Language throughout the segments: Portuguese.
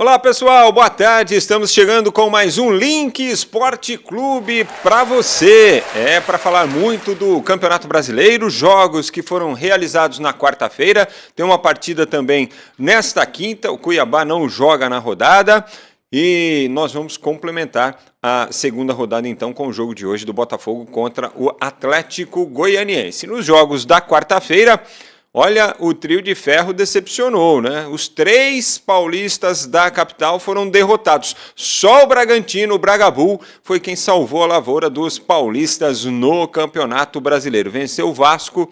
Olá pessoal, boa tarde, estamos chegando com mais um Link Esporte Clube para você. Para falar muito do Campeonato Brasileiro, jogos que foram realizados na quarta-feira, tem uma partida também nesta quinta, o Cuiabá não joga na rodada e nós vamos complementar a segunda rodada então com o jogo de hoje do Botafogo contra o Atlético Goianiense. Nos jogos da quarta-feira, olha, o trio de ferro decepcionou, né? Os 3 paulistas da capital foram derrotados. Só o Bragantino, o Bragabu, foi quem salvou a lavoura dos paulistas no Campeonato Brasileiro. Venceu o Vasco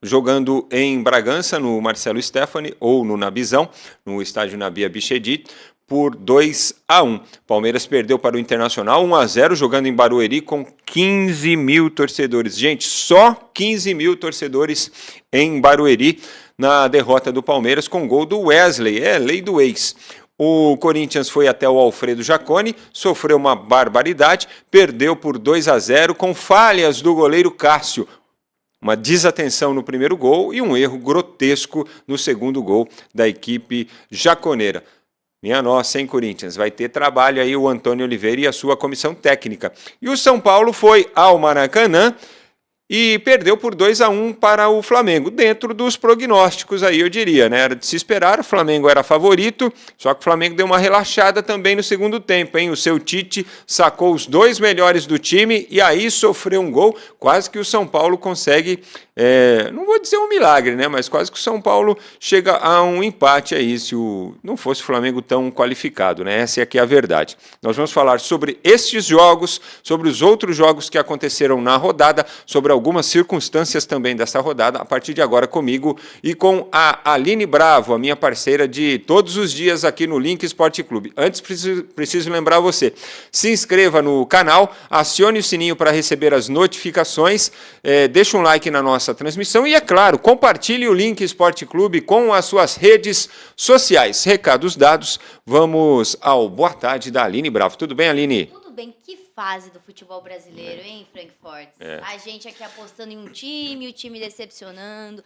jogando em Bragança, no Marcelo Stefani, ou no Nabizão, no estádio Nabia Bichedi, por 2-1. Palmeiras perdeu para o Internacional 1-0, jogando em Barueri com 15 mil torcedores. Gente, só 15 mil torcedores em Barueri na derrota do Palmeiras com gol do Wesley. Lei do ex. O Corinthians foi até o Alfredo Jaconi, sofreu uma barbaridade, perdeu por 2-0 com falhas do goleiro Cássio. Uma desatenção no primeiro gol e um erro grotesco no segundo gol da equipe jaconeira. Minha nossa, hein, Corinthians? Vai ter trabalho aí o Antônio Oliveira e a sua comissão técnica. E o São Paulo foi ao Maracanã e perdeu por 2-1 para o Flamengo, dentro dos prognósticos aí, eu diria, né? Era de se esperar, o Flamengo era favorito, só que o Flamengo deu uma relaxada também no segundo tempo, hein? O seu Tite sacou os 2 melhores do time e aí sofreu um gol, quase que o São Paulo consegue, não vou dizer um milagre, né? Mas quase que o São Paulo chega a um empate aí, se não fosse o Flamengo tão qualificado, né? Essa aqui é a verdade. Nós vamos falar sobre estes jogos, sobre os outros jogos que aconteceram na rodada, sobre algumas circunstâncias também dessa rodada, a partir de agora comigo e com a Aline Bravo, a minha parceira de todos os dias aqui no Link Esporte Clube. Antes, preciso lembrar você, se inscreva no canal, acione o sininho para receber as notificações, deixe um like na nossa transmissão e, é claro, compartilhe o Link Esporte Clube com as suas redes sociais. Recados dados, vamos ao boa tarde da Aline Bravo. Tudo bem, Aline? Tudo bem, que fase do futebol brasileiro, hein, Frankfurt? A gente aqui apostando em um time, o time decepcionando.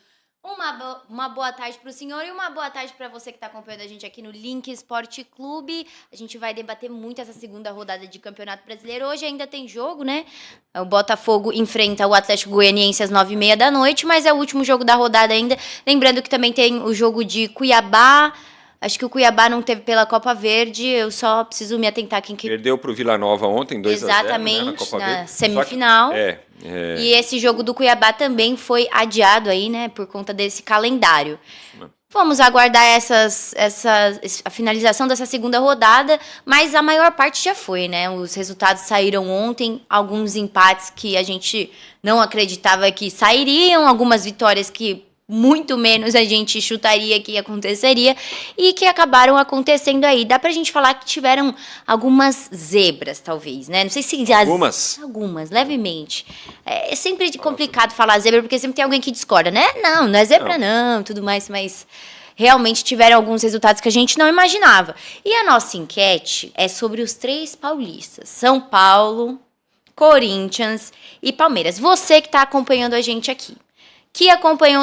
Uma boa tarde para o senhor e uma boa tarde para você que está acompanhando a gente aqui no Link Esporte Clube. A gente vai debater muito essa segunda rodada de Campeonato Brasileiro. Hoje ainda tem jogo, né? O Botafogo enfrenta o Atlético Goianiense às 9h30 da noite, mas é o último jogo da rodada ainda. Lembrando que também tem o jogo de Cuiabá. Acho que o Cuiabá não teve pela Copa Verde, eu só preciso me atentar quem que... Perdeu para o Vila Nova ontem, 2-0, exatamente, né, na Copa na Verde. semifinal. E esse jogo do Cuiabá também foi adiado aí, né, por conta desse calendário. Vamos aguardar a finalização dessa segunda rodada, mas a maior parte já foi, né? Os resultados saíram ontem, alguns empates que a gente não acreditava que sairiam, algumas vitórias que muito menos a gente chutaria que aconteceria e que acabaram acontecendo aí. Dá pra gente falar que tiveram algumas zebras, talvez, né? Não sei se... Algumas, levemente. É sempre complicado falar zebra, porque sempre tem alguém que discorda, né? Não é zebra não, tudo mais, mas... realmente tiveram alguns resultados que a gente não imaginava. E a nossa enquete é sobre os 3 paulistas. São Paulo, Corinthians e Palmeiras. Você que está acompanhando a gente aqui, que acompanhou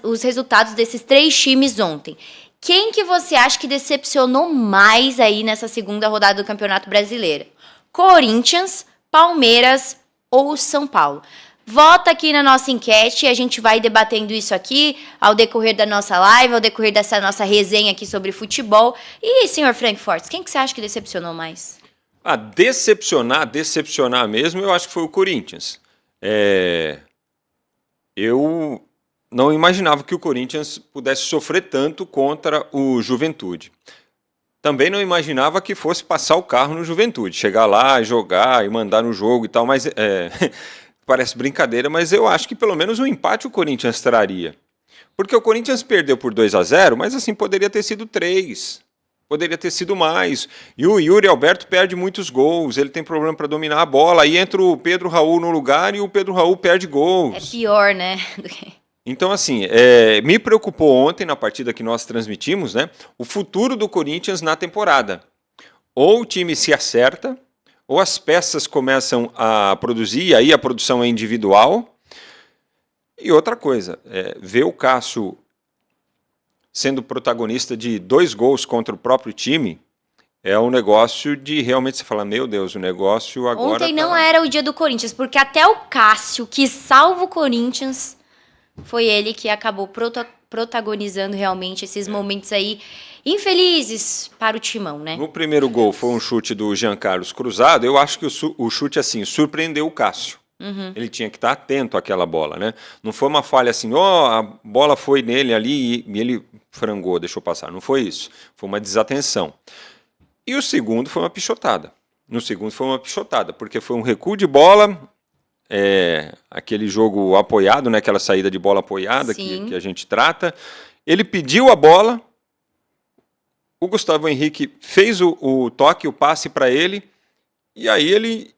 os resultados desses 3 times ontem. Quem que você acha que decepcionou mais aí nessa segunda rodada do Campeonato Brasileiro? Corinthians, Palmeiras ou São Paulo? Vota aqui na nossa enquete e a gente vai debatendo isso aqui ao decorrer da nossa live, ao decorrer dessa nossa resenha aqui sobre futebol. E, senhor Frankfurt, quem que você acha que decepcionou mais? Decepcionar mesmo, eu acho que foi o Corinthians. Eu não imaginava que o Corinthians pudesse sofrer tanto contra o Juventude. Também não imaginava que fosse passar o carro no Juventude, chegar lá, jogar e mandar no jogo e tal, mas parece brincadeira, mas eu acho que pelo menos um empate o Corinthians traria. Porque o Corinthians perdeu por 2-0, mas assim poderia ter sido 3. Poderia ter sido mais. E o Yuri Alberto perde muitos gols, ele tem problema para dominar a bola, aí entra o Pedro Raul no lugar e o Pedro Raul perde gols. É pior, né? Então, assim, me preocupou ontem, na partida que nós transmitimos, né, o futuro do Corinthians na temporada. Ou o time se acerta, ou as peças começam a produzir, e aí a produção é individual. E outra coisa, ver o Cássio sendo protagonista de 2 gols contra o próprio time, é um negócio de realmente você falar, meu Deus, o negócio agora... Ontem não era o dia do Corinthians, porque até o Cássio, que salva o Corinthians, foi ele que acabou protagonizando realmente esses momentos aí infelizes para o Timão, né? No primeiro gol foi um chute do Jean Carlos cruzado, eu acho que o chute, assim, surpreendeu o Cássio. Ele tinha que estar atento àquela bola, né? Não foi uma falha assim, a bola foi nele ali e ele frangou, deixou passar. Não foi isso. Foi uma desatenção. E o segundo foi uma pichotada. No segundo foi uma pichotada, porque foi um recuo de bola, aquele jogo apoiado, né? Aquela saída de bola apoiada que a gente trata. Ele pediu a bola, o Gustavo Henrique fez o toque, o passe para ele, e aí ele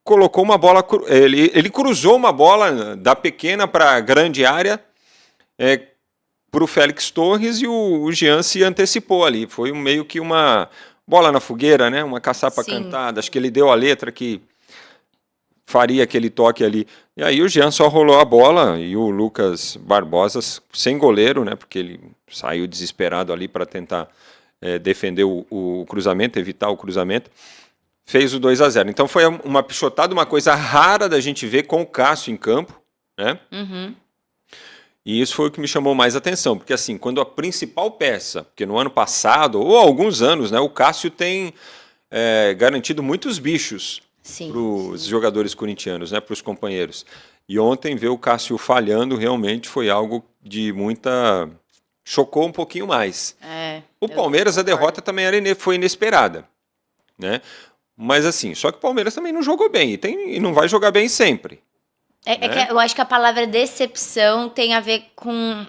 colocou uma bola, ele cruzou uma bola da pequena para a grande área para o Félix Torres e o Jean se antecipou ali. Foi meio que uma bola na fogueira, né? Uma caçapa cantada. Acho que ele deu a letra que faria aquele toque ali. E aí o Jean só rolou a bola e o Lucas Barbosa, sem goleiro, né? Porque ele saiu desesperado ali para tentar defender o cruzamento, evitar o cruzamento. Fez o 2-0. Então foi uma pichotada, uma coisa rara da gente ver com o Cássio em campo, né? E isso foi o que me chamou mais atenção, porque assim, quando a principal peça, porque no ano passado, ou há alguns anos, né, o Cássio tem garantido muitos bichos para os jogadores corintianos, né, para os companheiros. E ontem ver o Cássio falhando realmente foi algo de muita... chocou um pouquinho mais. O Palmeiras, a derrota também foi inesperada, né? Mas assim, só que o Palmeiras também não jogou bem e não vai jogar bem sempre. Né? Que eu acho que a palavra decepção tem a ver com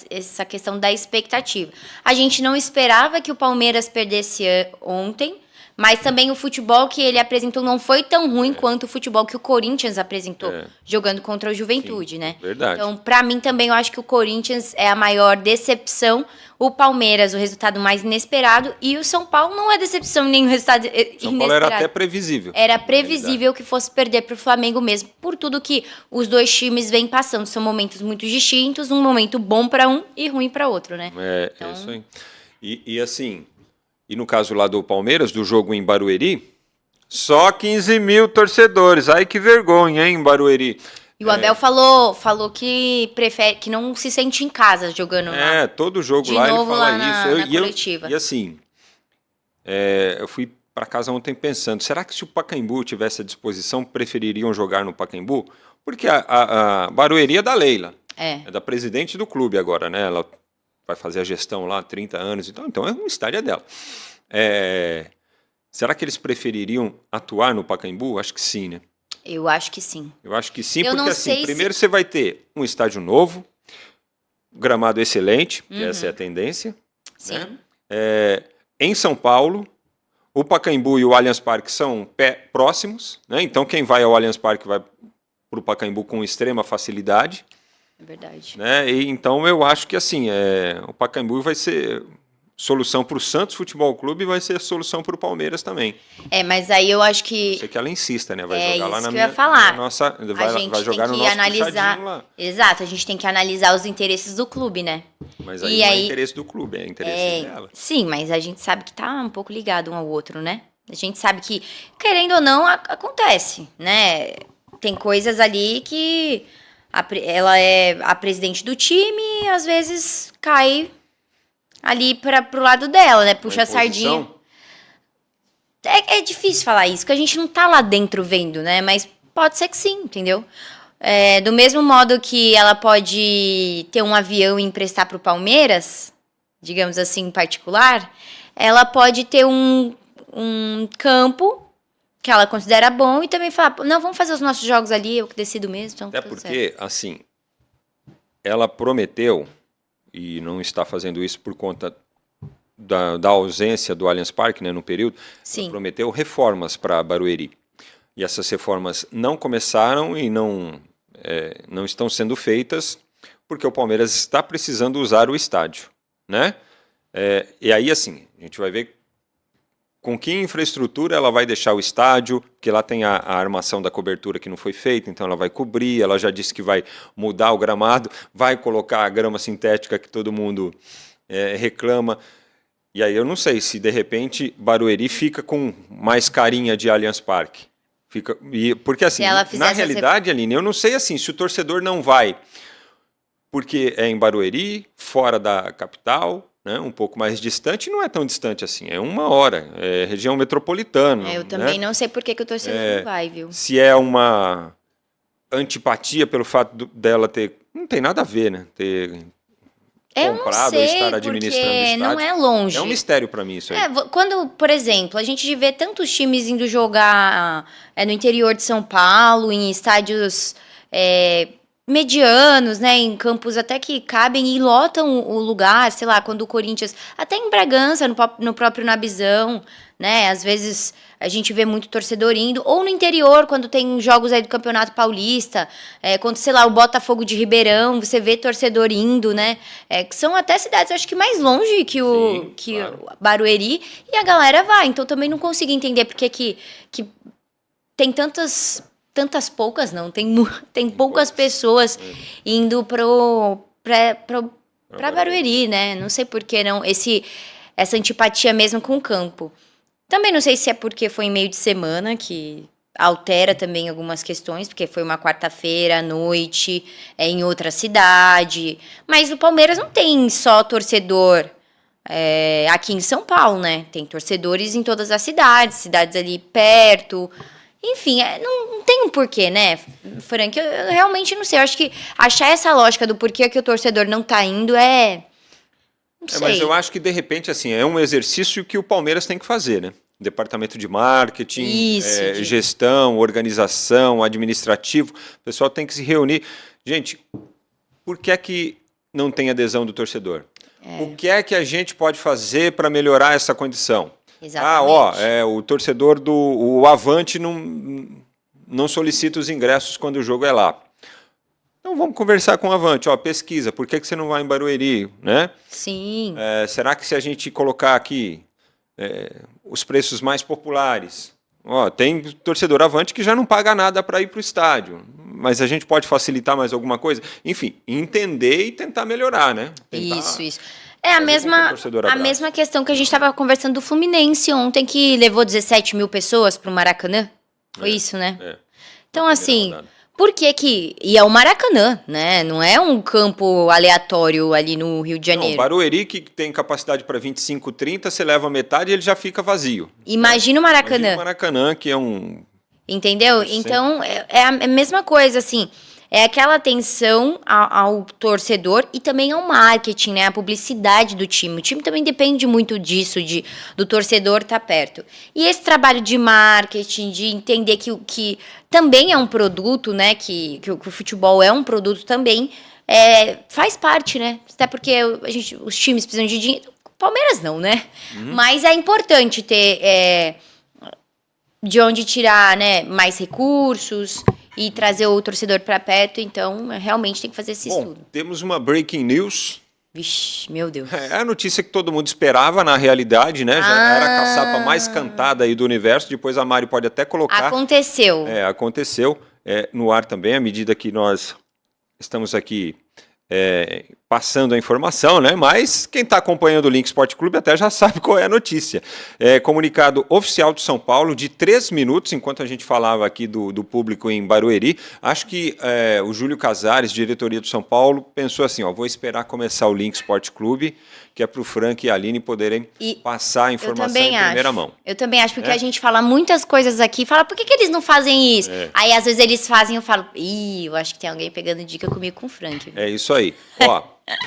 essa questão da expectativa. A gente não esperava que o Palmeiras perdesse ontem, mas também o futebol que ele apresentou não foi tão ruim quanto o futebol que o Corinthians apresentou, jogando contra o Juventude, né? Verdade. Então, pra mim também, eu acho que o Corinthians é a maior decepção, o Palmeiras, o resultado mais inesperado, e o São Paulo não é decepção nem o resultado inesperado. São Paulo era até previsível. Era previsível que fosse perder pro Flamengo mesmo, por tudo que os dois times vêm passando. São momentos muito distintos, um momento bom pra um e ruim pra outro, né? Então... isso aí. E assim... E no caso lá do Palmeiras, do jogo em Barueri, só 15 mil torcedores. Ai, que vergonha, hein, em Barueri. E o Abel falou que prefere, que não se sente em casa jogando lá. Todo jogo lá ele fala isso. Na coletiva. E assim, eu fui para casa ontem pensando, será que se o Pacaembu tivesse à disposição, prefeririam jogar no Pacaembu? Porque a Barueri é da Leila, é da presidente do clube agora, né? Ela vai fazer a gestão lá há 30 anos, então é um estádio dela. Será que eles prefeririam atuar no Pacaembu? Acho que sim, né? Eu acho que sim. Eu acho que sim, porque assim, primeiro você vai ter um estádio novo, gramado excelente, que essa é a tendência. Sim. Né? Em São Paulo, o Pacaembu e o Allianz Parque são próximos, né? Então quem vai ao Allianz Parque vai para o Pacaembu com extrema facilidade. É verdade. Né? E, então eu acho que assim, o Pacaembu vai ser solução para o Santos Futebol Clube e vai ser solução para o Palmeiras também. Mas aí eu acho que... Eu sei que ela insista, né? Vai jogar lá na eu ia falar. nossa... Vai jogar no nosso puxadinho lá. Exato, a gente tem que analisar os interesses do clube, né? Mas aí não é interesse do clube, é interesse dela. Sim, mas a gente sabe que tá um pouco ligado um ao outro, né? A gente sabe que, querendo ou não, acontece, né? Tem coisas ali que ela é a presidente do time e às vezes cai ali pro lado dela, né? Puxa a sardinha. É difícil falar isso, porque a gente não tá lá dentro vendo, né? Mas pode ser que sim, entendeu? Do mesmo modo que ela pode ter um avião e emprestar pro Palmeiras, digamos assim, em particular, ela pode ter um campo que ela considera bom e também falar, não, vamos fazer os nossos jogos ali, eu que decido mesmo. Então até porque, assim, ela prometeu, e não está fazendo isso por conta da ausência do Allianz Parque, né, no período, ela prometeu reformas para Barueri. E essas reformas não começaram e não estão sendo feitas porque o Palmeiras está precisando usar o estádio, né? E aí, assim, a gente vai ver com que infraestrutura ela vai deixar o estádio, porque lá tem a armação da cobertura que não foi feita, então ela vai cobrir, ela já disse que vai mudar o gramado, vai colocar a grama sintética que todo mundo reclama. E aí eu não sei se, de repente, Barueri fica com mais carinha de Allianz Parque. Porque, assim, na realidade, Aline, eu não sei assim, se o torcedor não vai, porque é em Barueri, fora da capital, né, um pouco mais distante, não é tão distante assim, é 1 hora, é região metropolitana. Eu também não sei por que o torcedor não vai, viu? Se é uma antipatia pelo fato dela ter... Não tem nada a ver, né? Ter comprado ou estar administrando o estádio. Não é longe. É um mistério para mim isso aí. Quando, por exemplo, a gente vê tantos times indo jogar no interior de São Paulo, em estádios medianos, né, em campos até que cabem e lotam o lugar, sei lá, quando o Corinthians, até em Bragança, no próprio Nabizão, né, às vezes a gente vê muito torcedor indo, ou no interior, quando tem jogos aí do Campeonato Paulista, quando, sei lá, o Botafogo de Ribeirão, você vê torcedor indo, né, que são até cidades, acho que mais longe que o Barueri, e a galera vai, então também não consigo entender porque que tem tantas poucas, não, tem poucas pessoas indo pra Barueri, né, não sei por que não, essa antipatia mesmo com o campo. Também não sei se é porque foi em meio de semana, que altera também algumas questões, porque foi uma quarta-feira à noite, em outra cidade. Mas o Palmeiras não tem só torcedor aqui em São Paulo, né? Tem torcedores em todas as cidades ali perto. Enfim, não tem um porquê, né, Frank? Eu realmente não sei. Eu acho que achar essa lógica do porquê que o torcedor não tá indo não sei. Mas eu acho que, de repente, assim, é um exercício que o Palmeiras tem que fazer, né? Departamento de marketing, gestão, organização, administrativo. O pessoal tem que se reunir. Gente, por que é que não tem adesão do torcedor? O que é que a gente pode fazer para melhorar essa condição? Exatamente. O torcedor do Avante não solicita os ingressos quando o jogo é lá. Então vamos conversar com o Avante, pesquisa, por que você não vai em Barueri, né? Sim. Será que se a gente colocar aqui os preços mais populares, tem torcedor Avante que já não paga nada para ir para o estádio, mas a gente pode facilitar mais alguma coisa? Enfim, entender e tentar melhorar, né? Isso. É a mesma questão que a gente estava conversando do Fluminense ontem, que levou 17 mil pessoas para o Maracanã. Foi isso, né? Então, assim... Por que e é o Maracanã, né? Não é um campo aleatório ali no Rio de Janeiro. Não, Barueri, que tem capacidade para 25, 30, você leva metade e ele já fica vazio. Imagina o Maracanã. Imagina o Maracanã, que é um... Entendeu? Então, é a mesma coisa, assim... É aquela atenção ao torcedor e também ao marketing, né? A publicidade do time. O time também depende muito disso, do torcedor estar perto. E esse trabalho de marketing, de entender que também é um produto, né? Que o futebol é um produto também, faz parte, né? Até porque os times precisam de dinheiro. Palmeiras não, né? Mas é importante ter de onde tirar, né, mais recursos... E trazer o torcedor para perto, então realmente tem que fazer esse estudo. Temos uma breaking news. Vixe, meu Deus. É a notícia que todo mundo esperava, na realidade, né? Já era a caçapa mais cantada aí do universo. Depois a Mari pode até colocar. Aconteceu. Aconteceu no ar também, à medida que nós estamos aqui passando a informação, né? Mas quem está acompanhando o Link Sport Clube até já sabe qual é a notícia. Comunicado oficial de São Paulo de 3 minutos, enquanto a gente falava aqui do público em Barueri. Acho que o Júlio Casares, diretoria do São Paulo, pensou assim, vou esperar começar o Link Sport Clube, que é para o Frank e a Aline poderem passar a informação em primeira mão. Eu também acho, porque a gente fala muitas coisas aqui, fala, por que eles não fazem isso? Aí, às vezes, eles fazem, eu falo, eu acho que tem alguém pegando dica comigo com o Frank. É isso aí.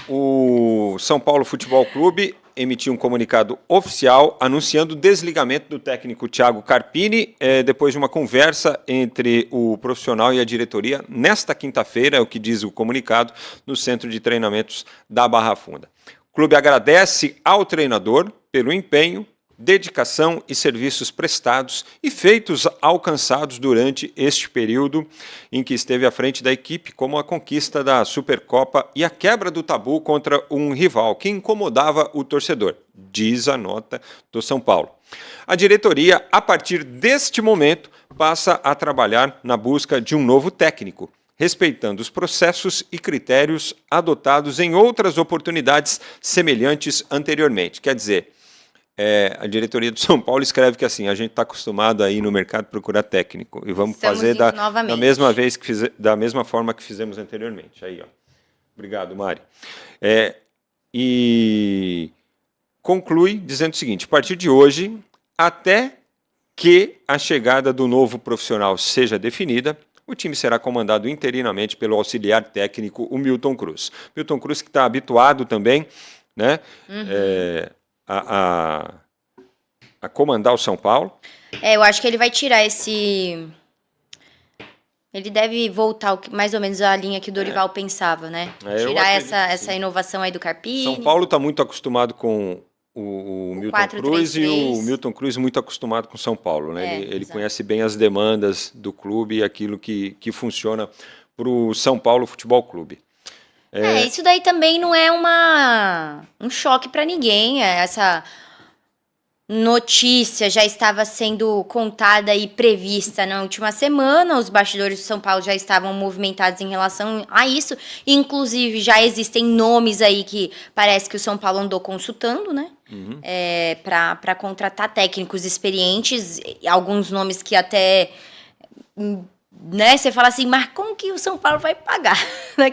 O São Paulo Futebol Clube emitiu um comunicado oficial anunciando o desligamento do técnico Thiago Carpini depois de uma conversa entre o profissional e a diretoria nesta quinta-feira, é o que diz o comunicado, no Centro de Treinamentos da Barra Funda. O clube agradece ao treinador pelo empenho, dedicação e serviços prestados e feitos alcançados durante este período em que esteve à frente da equipe, como a conquista da Supercopa e a quebra do tabu contra um rival que incomodava o torcedor, diz a nota do São Paulo. A diretoria, a partir deste momento, passa a trabalhar na busca de um novo técnico, respeitando os processos e critérios adotados em outras oportunidades semelhantes anteriormente. Quer dizer, a diretoria do São Paulo escreve que assim, a gente está acostumado a ir no mercado procurar técnico e vamos fazer da mesma forma que fizemos anteriormente. Aí, ó. Obrigado, Mari. E conclui dizendo o seguinte: a partir de hoje, até que a chegada do novo profissional seja definida, o time será comandado interinamente pelo auxiliar técnico, o Milton Cruz. Milton Cruz que está habituado também, né, a comandar o São Paulo. Eu acho que ele vai tirar esse... Ele deve voltar mais ou menos à linha que o Dorival pensava, né? Tirar essa inovação aí do Carpini. São Paulo está muito acostumado com o Milton 4, Cruz 3, 3. E o Milton Cruz muito acostumado com São Paulo, né? Ele conhece bem as demandas do clube e aquilo que funciona para o São Paulo Futebol Clube. Isso daí também não é um choque para ninguém. Essa notícia já estava sendo contada e prevista na última semana. Os bastidores do São Paulo já estavam movimentados em relação a isso. Inclusive, já existem nomes aí que parece que o São Paulo andou consultando, né? Para contratar técnicos experientes. Alguns nomes que até... né, você fala assim, mas como que o São Paulo vai pagar?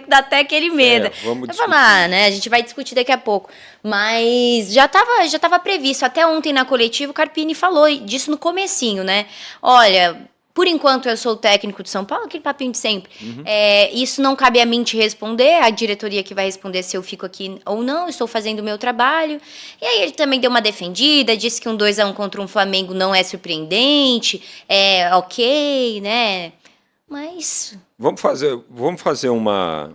Dá até aquele medo. Vamos falar, né? A gente vai discutir daqui a pouco. Mas já tava previsto. Até ontem na coletiva o Carpini falou disso no comecinho, né? Olha, por enquanto eu sou o técnico de São Paulo, aquele papinho de sempre. Isso não cabe a mim te responder, a diretoria que vai responder se eu fico aqui ou não, estou fazendo o meu trabalho. E aí ele também deu uma defendida, disse que um 2-1 contra um Flamengo não é surpreendente, ok, né? Mas... Vamos fazer uma...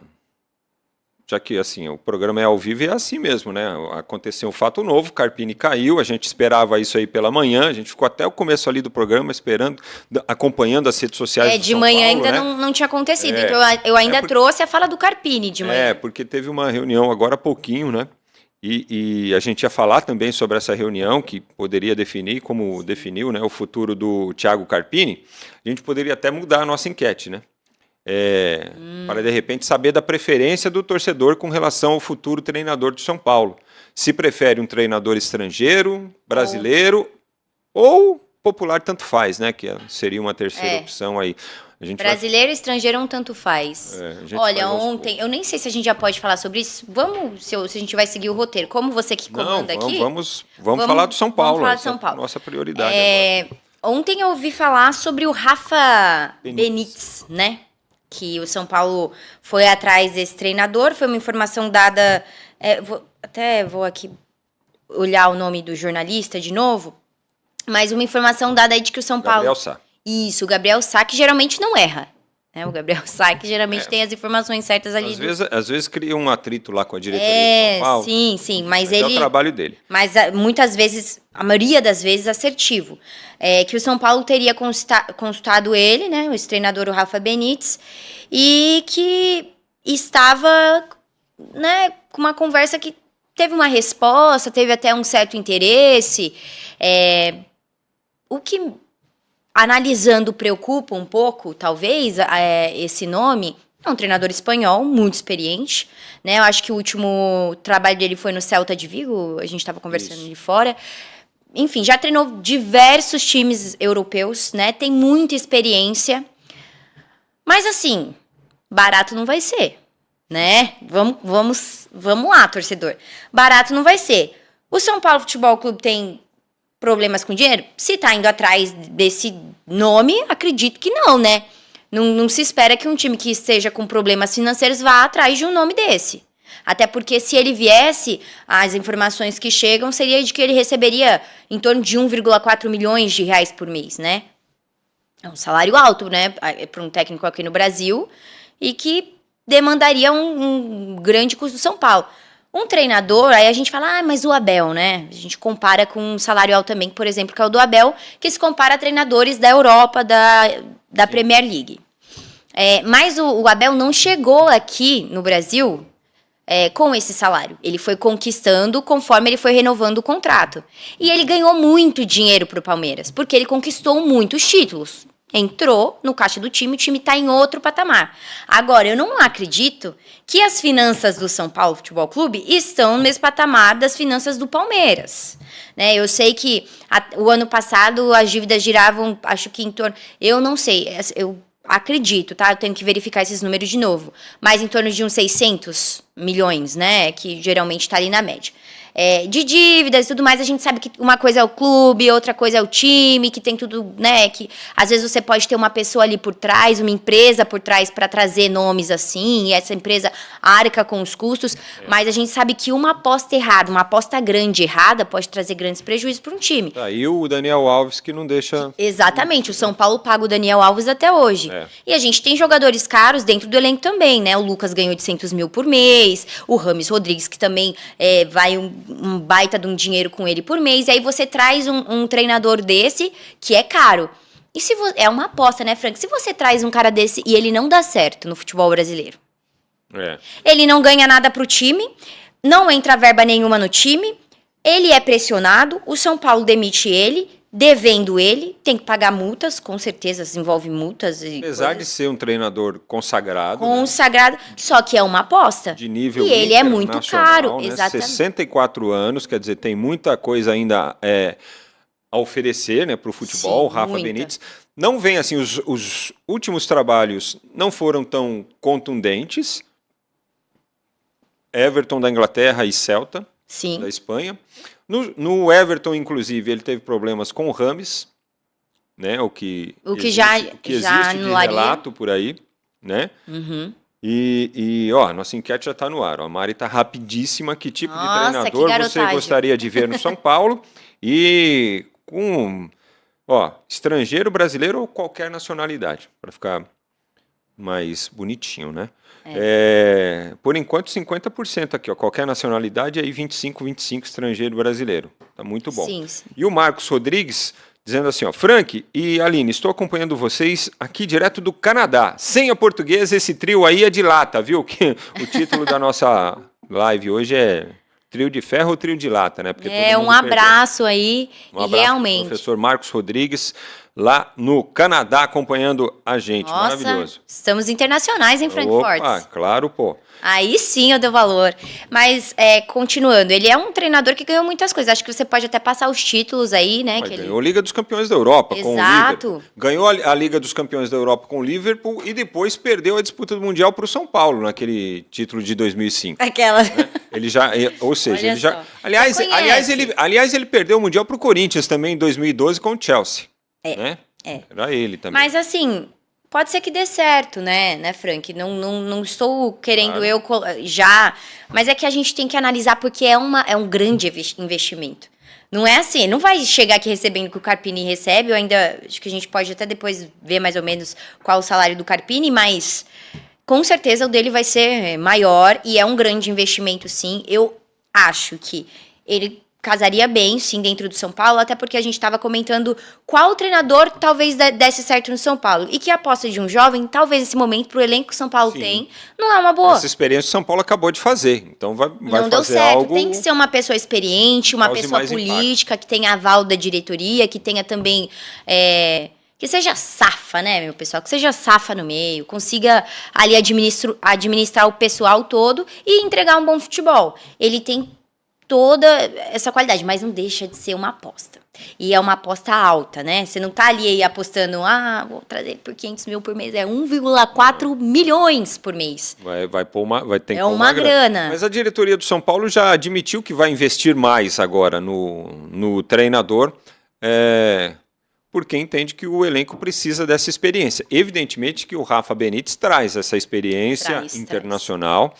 Já que assim, o programa é ao vivo e é assim mesmo, né? Aconteceu um fato novo, o Carpini caiu, a gente esperava isso aí pela manhã, a gente ficou até o começo ali do programa esperando, acompanhando as redes sociais do de São manhã Paulo, ainda né? não tinha acontecido, então eu ainda trouxe a fala do Carpini de manhã. Porque teve uma reunião agora há pouquinho, né? E a gente ia falar também sobre essa reunião que poderia definir, como definiu, né, o futuro do Thiago Carpini. A gente poderia até mudar a nossa enquete, né? Para de repente saber da preferência do torcedor com relação ao futuro treinador do São Paulo. Se prefere um treinador estrangeiro, brasileiro ou popular, tanto faz, né? Que seria uma terceira opção aí. Brasileiro e estrangeiro um tanto faz. Olha, ontem, eu nem sei se a gente já pode falar sobre isso. Vamos, se a gente vai seguir o roteiro. Como você que comanda aqui... Vamos falar do São Paulo. Vamos falar do São Paulo. Nossa prioridade agora. Ontem eu ouvi falar sobre o Rafa Benítez, né? Que o São Paulo foi atrás desse treinador. Foi uma informação dada... vou aqui olhar o nome do jornalista de novo. Mas uma informação dada aí de que o São Paulo... Gabriel Sá. Isso, o Gabriel Sá, que geralmente não erra. Né? O Gabriel Sá, que geralmente tem as informações certas ali. Às vezes cria um atrito lá com a diretoria do São Paulo. Sim, mas ele... é o trabalho dele. Mas muitas vezes, a maioria das vezes, assertivo. Que o São Paulo teria consultado ele, né, o ex-treinador, o Rafa Benítez, e que estava, né, com uma conversa que teve uma resposta, teve até um certo interesse. O que... analisando, preocupa um pouco, talvez, esse nome. É um treinador espanhol, muito experiente, né? Eu acho que o último trabalho dele foi no Celta de Vigo, a gente estava conversando ali fora. Enfim, já treinou diversos times europeus, né? Tem muita experiência. Mas, assim, barato não vai ser, né? Vamos lá, torcedor. Barato não vai ser. O São Paulo Futebol Clube tem... problemas com dinheiro? Se tá indo atrás desse nome, acredito que não, né? Não se espera que um time que esteja com problemas financeiros vá atrás de um nome desse. Até porque se ele viesse, as informações que chegam seria de que ele receberia em torno de 1,4 milhões de reais por mês, né? É um salário alto, né? Para um técnico aqui no Brasil e que demandaria um grande custo do São Paulo. Um treinador, aí a gente fala, mas o Abel, né? A gente compara com um salário alto também, por exemplo, que é o do Abel, que se compara a treinadores da Europa, da Premier League. Mas o Abel não chegou aqui no Brasil com esse salário. Ele foi conquistando conforme ele foi renovando o contrato. E ele ganhou muito dinheiro para o Palmeiras, porque ele conquistou muitos títulos. entrou no caixa do time, o time está em outro patamar. Agora, eu não acredito que as finanças do São Paulo Futebol Clube estão no mesmo patamar das finanças do Palmeiras. Né? Eu sei que o ano passado as dívidas giravam, acho que em torno... Eu não sei, eu acredito, tá? Eu tenho que verificar esses números de novo. Mas em torno de uns 600 milhões, né? Que geralmente está ali na média. De dívidas e tudo mais, a gente sabe que uma coisa é o clube, outra coisa é o time, que tem tudo, né, que às vezes você pode ter uma pessoa ali por trás, uma empresa por trás para trazer nomes assim, e essa empresa arca com os custos, mas a gente sabe que uma aposta errada, uma aposta grande errada pode trazer grandes prejuízos para um time. Aí o Daniel Alves que não deixa... Exatamente, o São Paulo paga o Daniel Alves até hoje. E a gente tem jogadores caros dentro do elenco também, né, o Lucas ganhou 800 mil por mês, o Rames Rodrigues que também vai um baita de um dinheiro com ele por mês, e aí você traz um treinador desse, que é caro. E se é uma aposta, né, Frank? Se você traz um cara desse e ele não dá certo no futebol brasileiro, ele não ganha nada pro time, não entra verba nenhuma no time, ele é pressionado, o São Paulo demite ele, devendo ele, tem que pagar multas, com certeza envolve multas. Apesar de ser um treinador consagrado. Consagrado, né? Só que é uma aposta. De nível e ele é muito caro, né? Exatamente. 64 anos, quer dizer, tem muita coisa ainda a oferecer, né, para o futebol. Sim, Rafa muita. Benítez. Não vem assim, os últimos trabalhos não foram tão contundentes. Everton da Inglaterra e Celta, Sim. da Espanha. No Everton, inclusive, ele teve problemas com o Rames, né? O que existe de relato por aí, né? Uhum. Ó, nossa enquete já está no ar. Ó. A Mari está rapidíssima. Que tipo de treinador você gostaria de ver no São Paulo? E com estrangeiro, brasileiro ou qualquer nacionalidade, para ficar mais bonitinho, né? Por enquanto, 50% aqui, ó, qualquer nacionalidade, aí 25 estrangeiro brasileiro. Tá muito bom. Sim. E o Marcos Rodrigues dizendo assim, ó, Frank e Aline, estou acompanhando vocês aqui direto do Canadá. Sem a portuguesa, esse trio aí é de lata, viu? Que o título da nossa live hoje é Trio de Ferro ou Trio de Lata, né? Porque um abraço aí, e realmente. Professor Marcos Rodrigues, lá no Canadá, acompanhando a gente. Nossa, maravilhoso. Estamos internacionais em Frankfurt. Opa, claro, pô. Aí sim eu dou valor. Mas, continuando, ele é um treinador que ganhou muitas coisas. Acho que você pode até passar os títulos aí, né? Ganhou a Liga dos Campeões da Europa com o Liverpool. Ganhou a Liga dos Campeões da Europa com o Liverpool e depois perdeu a disputa do Mundial para o São Paulo, naquele título de 2005. Aquela... Né? Ele já, ou seja, ele já... Aliás, ele perdeu o Mundial para o Corinthians também em 2012 com o Chelsea. Né? Era ele também. Mas assim... Pode ser que dê certo, né, Frank? Não estou querendo mas é que a gente tem que analisar porque é um grande investimento. Não é assim, não vai chegar aqui recebendo o que o Carpini recebe, eu ainda acho que a gente pode até depois ver mais ou menos qual o salário do Carpini, mas com certeza o dele vai ser maior e é um grande investimento, sim. Eu acho que ele casaria bem, sim, dentro do São Paulo, até porque a gente estava comentando qual treinador talvez desse certo no São Paulo. E que a aposta de um jovem, talvez nesse momento, pro elenco que o São Paulo tem, não é uma boa. Essa experiência o São Paulo acabou de fazer, então vai não deu fazer certo. algo... Tem que ser uma pessoa experiente, uma pessoa política, que tenha aval da diretoria, que tenha também... que seja safa, né, meu pessoal? Que seja safa no meio, consiga ali administrar o pessoal todo e entregar um bom futebol. Ele tem toda essa qualidade, mas não deixa de ser uma aposta. E é uma aposta alta, né? Você não tá ali apostando, vou trazer ele por 500 mil por mês, é 1,4 milhões por mês. Vai ter que pôr uma grana. Mas a diretoria do São Paulo já admitiu que vai investir mais agora no treinador, porque entende que o elenco precisa dessa experiência. Evidentemente que o Rafa Benítez traz essa experiência internacional.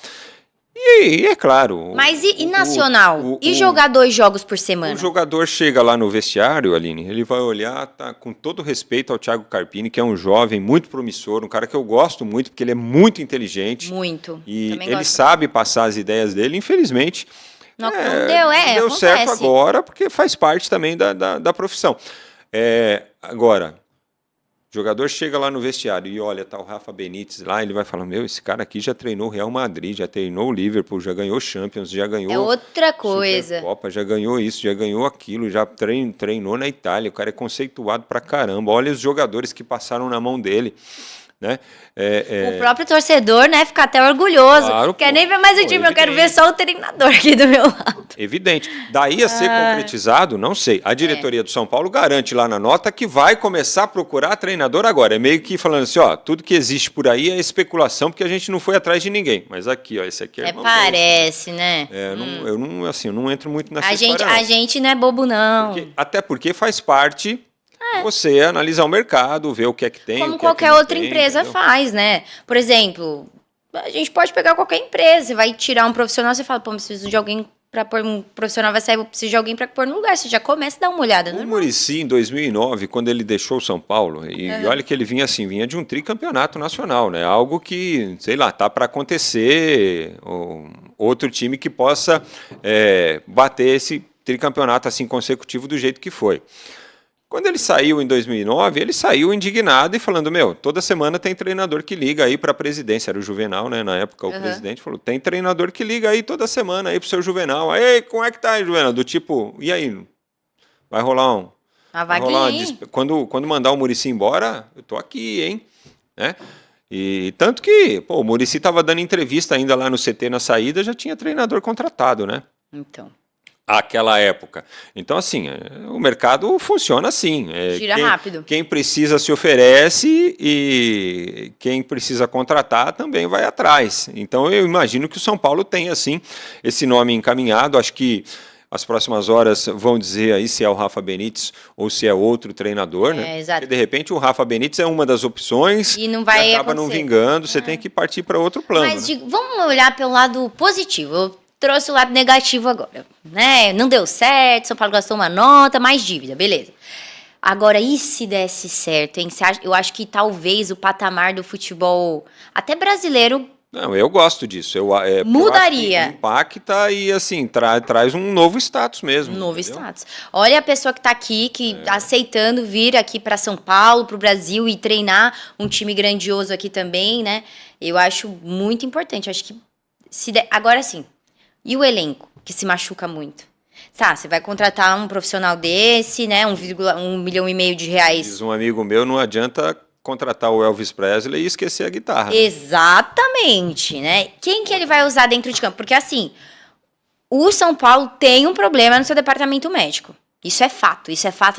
E é claro... Mas e nacional? E jogar 2 jogos por semana? O jogador chega lá no vestiário, Aline, ele vai olhar, tá, com todo respeito ao Thiago Carpini, que é um jovem muito promissor, um cara que eu gosto muito, porque ele é muito inteligente. Muito. E ele sabe passar as ideias dele, infelizmente. Não deu certo agora, porque faz parte também da profissão. Agora, O jogador chega lá no vestiário e olha, tá o Rafa Benítez lá, ele vai falar, esse cara aqui já treinou o Real Madrid, já treinou o Liverpool, já ganhou Champions, já ganhou... É outra coisa. Supercopa, já ganhou isso, já ganhou aquilo, já treinou na Itália, o cara é conceituado pra caramba, olha os jogadores que passaram na mão dele, né? O próprio torcedor, né, fica até orgulhoso. Claro, quer nem ver mais o time, eu quero ver só o treinador aqui do meu lado. Evidente. Daí a ser concretizado, não sei. A diretoria do São Paulo garante lá na nota que vai começar a procurar treinador agora. É meio que falando assim, tudo que existe por aí é especulação, porque a gente não foi atrás de ninguém. Mas aqui, esse aqui é parece, né? Eu não entro muito nessa história, A gente não é bobo, não. Até porque faz parte... Você analisar o mercado, ver o que é que tem. Como qualquer outra empresa faz, né? Por exemplo, a gente pode pegar qualquer empresa, você vai tirar um profissional, você fala, preciso de alguém para pôr um profissional, vai sair, eu preciso de alguém para pôr no lugar. Você já começa a dar uma olhada. O Muricy, em 2009, quando ele deixou o São Paulo, e olha que ele vinha de um tricampeonato nacional, né? Algo que, sei lá, tá para acontecer, outro time que possa bater esse tricampeonato assim consecutivo do jeito que foi. Quando ele saiu em 2009, ele saiu indignado e falando, toda semana tem treinador que liga aí para a presidência, era o Juvenal, né, na época, o presidente falou, tem treinador que liga aí toda semana aí pro seu Juvenal, aí, como é que tá aí, Juvenal? Do tipo, e aí, vai rolar uma vaguinha, quando mandar o Muricy embora, eu tô aqui, hein, né? E tanto que, o Muricy tava dando entrevista ainda lá no CT na saída, já tinha treinador contratado, né? Então... Aquela época. Então, assim, o mercado funciona assim. Gira rápido. Quem precisa se oferece e quem precisa contratar também vai atrás. Então, eu imagino que o São Paulo tem, assim, esse nome encaminhado. Acho que as próximas horas vão dizer aí se é o Rafa Benítez ou se é outro treinador, né? Exato. Porque, de repente, o Rafa Benítez é uma das opções e não vai acaba acontecer. Não vingando, você tem que partir para outro plano. Mas vamos olhar pelo lado positivo. Trouxe o lado negativo agora, né? Não deu certo, São Paulo gastou uma nota, mais dívida, beleza. Agora, e se desse certo, hein? Eu acho que talvez o patamar do futebol, até brasileiro... Não, eu gosto disso. Mudaria. Eu acho que impacta e, assim, traz um novo status mesmo. Um novo status. Olha a pessoa que está aqui, aceitando vir aqui para São Paulo, para o Brasil e treinar um time grandioso aqui também, né? Eu acho muito importante. Acho que agora sim. E o elenco, que se machuca muito? Tá, você vai contratar um profissional desse, né? 1,5 milhão de reais. Diz um amigo meu, não adianta contratar o Elvis Presley e esquecer a guitarra. Né? Exatamente, né? Quem que ele vai usar dentro de campo? Porque, assim, o São Paulo tem um problema no seu departamento médico. Isso é fato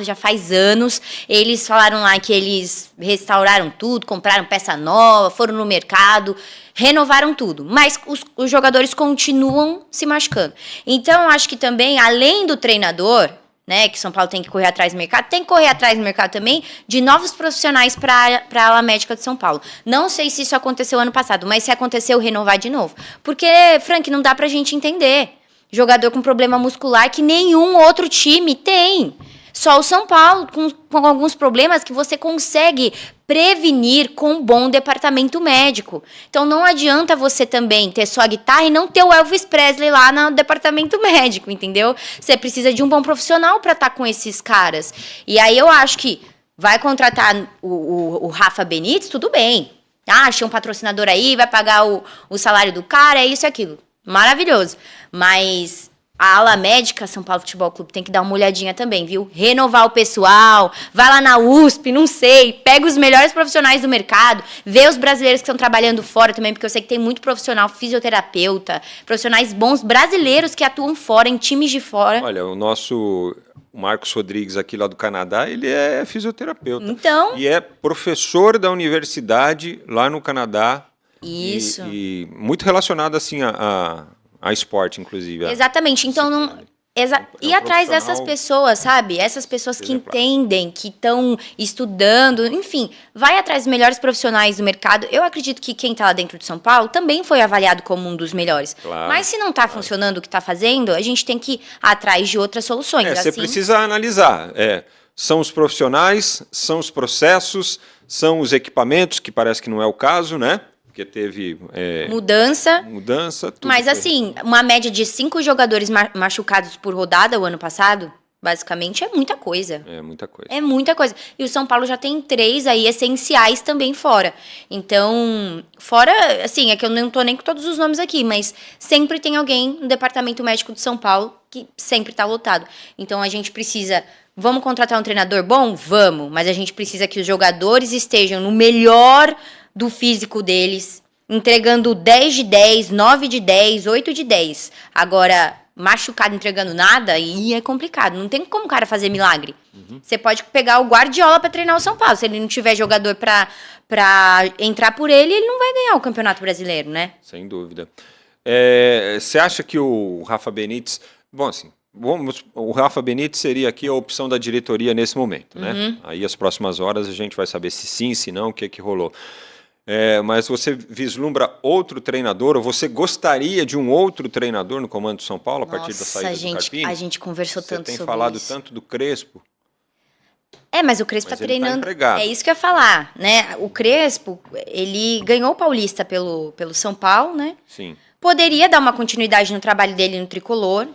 já faz anos. Eles falaram lá que eles restauraram tudo, compraram peça nova, foram no mercado, renovaram tudo. Mas os jogadores continuam se machucando. Então, eu acho que também, além do treinador, né, que São Paulo tem que correr atrás do mercado, tem que correr atrás do mercado também de novos profissionais para a ala médica de São Paulo. Não sei se isso aconteceu ano passado, mas se aconteceu, renovar de novo. Porque, Frank, não dá pra gente entender. Jogador com problema muscular que nenhum outro time tem. Só o São Paulo, com alguns problemas que você consegue prevenir com um bom departamento médico. Então não adianta você também ter só a guitarra e não ter o Elvis Presley lá no departamento médico, entendeu? Você precisa de um bom profissional para estar com esses caras. E aí eu acho que vai contratar o Rafa Benítez, tudo bem. Achei um patrocinador aí, vai pagar o salário do cara, é isso e aquilo. Maravilhoso. Mas a ala médica São Paulo Futebol Clube tem que dar uma olhadinha também, viu? Renovar o pessoal, vai lá na USP, não sei, pega os melhores profissionais do mercado, vê os brasileiros que estão trabalhando fora também, porque eu sei que tem muito profissional, fisioterapeuta, profissionais bons brasileiros que atuam fora, em times de fora. Olha, o Marcos Rodrigues aqui lá do Canadá, ele é fisioterapeuta. Então... E é professor da universidade lá no Canadá. Isso. E muito relacionado, assim, a esporte, inclusive. Exatamente. Então, ir atrás dessas pessoas, sabe? Essas pessoas que entendem, que estão estudando, enfim, vai atrás dos melhores profissionais do mercado. Eu acredito que quem está lá dentro de São Paulo também foi avaliado como um dos melhores. Claro, mas se não está funcionando o que está fazendo, a gente tem que ir atrás de outras soluções. Você precisa analisar. São os profissionais, são os processos, são os equipamentos, que parece que não é o caso, né? Porque teve... Mudança. Tudo mas, assim, uma média de 5 jogadores machucados por rodada o ano passado, basicamente, é muita coisa. É muita coisa. É muita coisa. E o São Paulo já tem 3 aí essenciais também fora. Então, fora, assim, é que eu não tô nem com todos os nomes aqui, mas sempre tem alguém no departamento médico de São Paulo que sempre tá lotado. Então, a gente precisa... Vamos contratar um treinador bom? Vamos. Mas a gente precisa que os jogadores estejam no melhor do físico deles, entregando 10 de 10, 9 de 10, 8 de 10. Agora... machucado entregando nada, e é complicado. Não tem como o cara fazer milagre. Você pode pegar o Guardiola para treinar o São Paulo. Se ele não tiver jogador para entrar por ele, ele não vai ganhar o Campeonato Brasileiro, né? Sem dúvida. Você acha que o Rafa Benítez... Bom, assim, o Rafa Benítez seria aqui a opção da diretoria nesse momento, né? Aí, as próximas horas, a gente vai saber se sim, se não, o que rolou. Mas você vislumbra outro treinador, ou você gostaria de um outro treinador no comando do São Paulo a partir da saída do Carpini? A gente conversou tanto sobre isso. Você tem falado tanto do Crespo. Mas o Crespo está treinando. Tá, é isso que eu ia falar, né? O Crespo, ele ganhou o Paulista pelo São Paulo, né? Sim. Poderia dar uma continuidade no trabalho dele no Tricolor.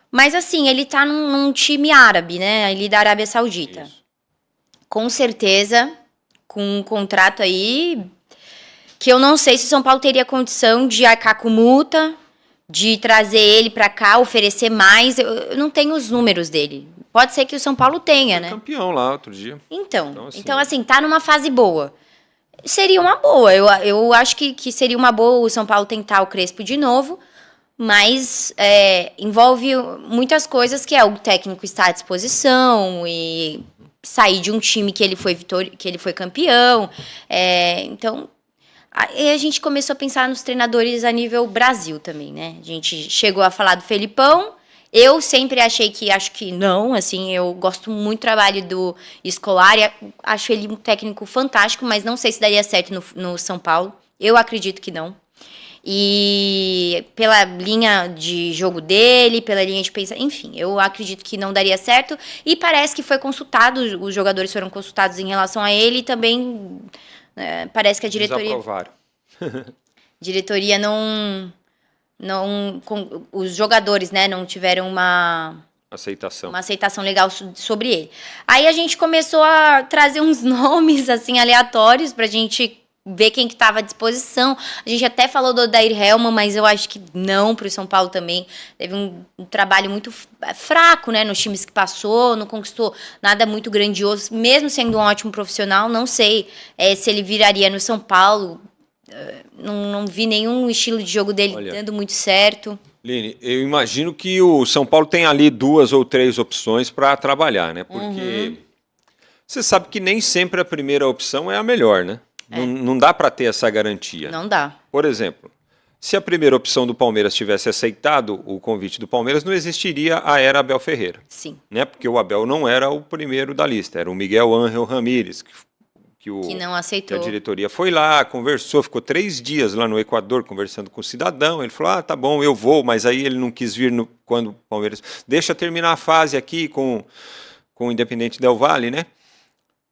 Mas assim, ele tá num time árabe, né? Ali da Arábia Saudita. Isso. Com certeza, com um contrato aí que eu não sei se o São Paulo teria condição de arcar com multa, de trazer ele para cá, oferecer mais. Eu não tenho os números dele. Pode ser que o São Paulo tenha, né? Campeão lá outro dia. Então assim, tá numa fase boa. Seria uma boa. Eu acho que seria uma boa o São Paulo tentar o Crespo de novo, mas envolve muitas coisas, que o técnico estar à disposição e sair de um time que ele foi campeão. Então, aí a gente começou a pensar nos treinadores a nível Brasil também, né? A gente chegou a falar do Felipão. Eu sempre acho que não, assim, eu gosto muito do trabalho do Scolari, acho ele um técnico fantástico, mas não sei se daria certo no São Paulo. Eu acredito que não. E pela linha de jogo dele, pela linha de pensar, enfim, eu acredito que não daria certo. E parece que foi consultado, os jogadores foram consultados em relação a ele, e também parece que a diretoria... Desaprovaram. Diretoria não os jogadores, né, não tiveram uma aceitação legal sobre ele. Aí a gente começou a trazer uns nomes assim aleatórios pra gente ver quem que estava à disposição. A gente até falou do Odair Hellmann, mas eu acho que não, pro São Paulo também. Teve um trabalho muito fraco, né, nos times que passou, não conquistou nada muito grandioso, mesmo sendo um ótimo profissional. Não sei se ele viraria no São Paulo. Não vi nenhum estilo de jogo dele dando muito certo. Line, eu imagino que o São Paulo tem ali 2 ou 3 opções para trabalhar, né? Porque você sabe que nem sempre a primeira opção é a melhor, né? Não dá para ter essa garantia. Não dá. Por exemplo, se a primeira opção do Palmeiras tivesse aceitado o convite do Palmeiras, não existiria a era Abel Ferreira. Sim. Né? Porque o Abel não era o primeiro da lista, era o Miguel Ángel Ramírez, que não aceitou. Que a diretoria foi lá, conversou, ficou 3 dias lá no Equador conversando com o cidadão. Ele falou, tá bom, eu vou, mas aí ele não quis vir quando o Palmeiras... Deixa terminar a fase aqui com o Independente Del Valle, né?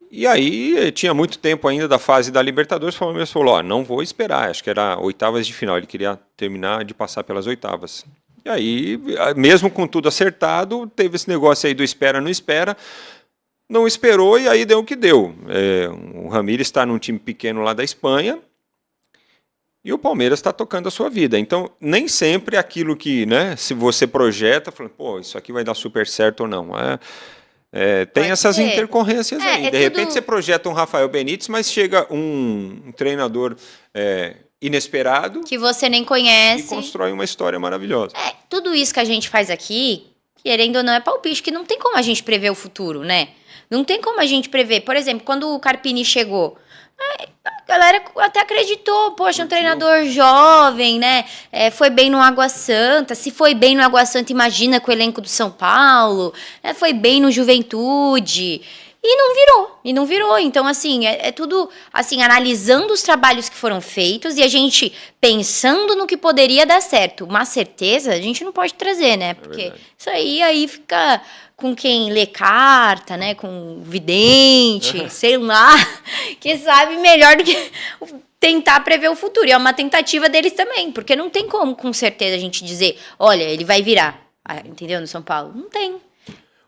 E aí tinha muito tempo ainda da fase da Libertadores, o Palmeiras falou, não vou esperar, acho que era 8ª de final, ele queria terminar de passar pelas 8ª. E aí, mesmo com tudo acertado, teve esse negócio aí do espera, não espera... Não esperou e aí deu o que deu. O Ramírez está num time pequeno lá da Espanha e o Palmeiras está tocando a sua vida. Então, nem sempre aquilo que, né, se você projeta, falando, isso aqui vai dar super certo ou não. Tem essas intercorrências aí. De repente você projeta um Rafael Benítez, mas chega um treinador inesperado... Que você nem conhece. E constrói uma história maravilhosa. Tudo isso que a gente faz aqui, querendo ou não, é palpite, que não tem como a gente prever o futuro, né? Não tem como a gente prever. Por exemplo, quando o Carpini chegou, a galera até acreditou. Poxa, um treinador jovem, né? Foi bem no Água Santa. Se foi bem no Água Santa, imagina com o elenco do São Paulo. Foi bem no Juventude. E não virou. Então, assim, é tudo, assim, analisando os trabalhos que foram feitos e a gente pensando no que poderia dar certo. Uma certeza a gente não pode trazer, né? Porque isso aí fica... com quem lê carta, né, com vidente, sei lá, que sabe melhor do que tentar prever o futuro. E é uma tentativa deles também, porque não tem como, com certeza, a gente dizer, olha, ele vai virar. entendeu? No São Paulo. Não tem.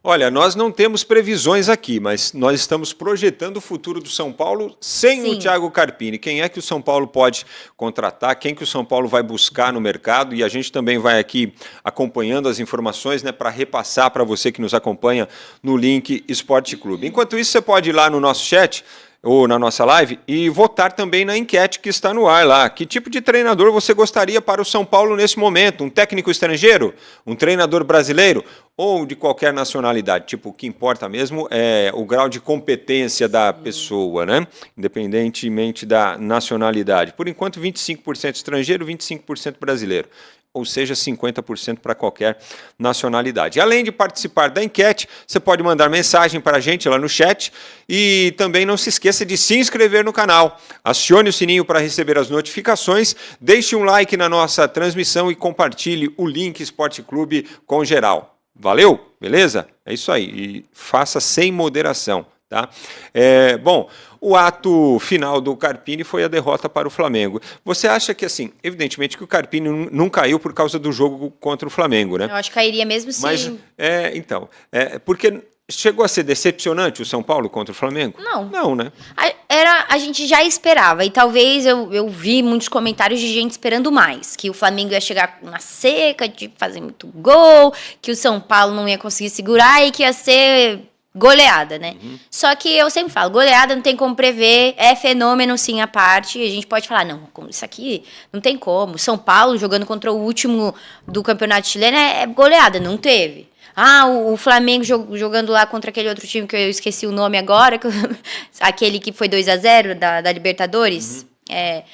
Olha, nós não temos previsões aqui, mas nós estamos projetando o futuro do São Paulo sem o Thiago Carpini. Quem é que o São Paulo pode contratar? Quem que o São Paulo vai buscar no mercado? E a gente também vai aqui acompanhando as informações, né, para repassar para você que nos acompanha no link Esporte Clube. Enquanto isso, você pode ir lá no nosso chat ou na nossa live e votar também na enquete que está no ar lá. Que tipo de treinador você gostaria para o São Paulo nesse momento? Um técnico estrangeiro? Um treinador brasileiro? Ou de qualquer nacionalidade? Tipo, o que importa mesmo é o grau de competência da pessoa, né? Independentemente da nacionalidade. Por enquanto, 25% estrangeiro, 25% brasileiro. Ou seja, 50% para qualquer nacionalidade. Além de participar da enquete, você pode mandar mensagem para a gente lá no chat e também não se esqueça de se inscrever no canal. Acione o sininho para receber as notificações, deixe um like na nossa transmissão e compartilhe o link Esporte Clube com geral. Valeu? Beleza? É isso aí. E faça sem moderação. Tá? Bom, o ato final do Carpini foi a derrota para o Flamengo. Você acha que, assim, evidentemente que o Carpini não caiu por causa do jogo contra o Flamengo, né? Eu acho que cairia mesmo sim. Mas, porque chegou a ser decepcionante o São Paulo contra o Flamengo? Não. Não, né? A gente já esperava, e talvez eu vi muitos comentários de gente esperando mais, que o Flamengo ia chegar na seca, de fazer muito gol, que o São Paulo não ia conseguir segurar e que ia ser goleada, né? Só que eu sempre falo, goleada não tem como prever, é fenômeno sim à parte, e a gente pode falar, não, isso aqui não tem como. São Paulo jogando contra o último do campeonato chileno é goleada, não teve. O Flamengo jogando lá contra aquele outro time que eu esqueci o nome agora, aquele que foi 2-0 da Libertadores.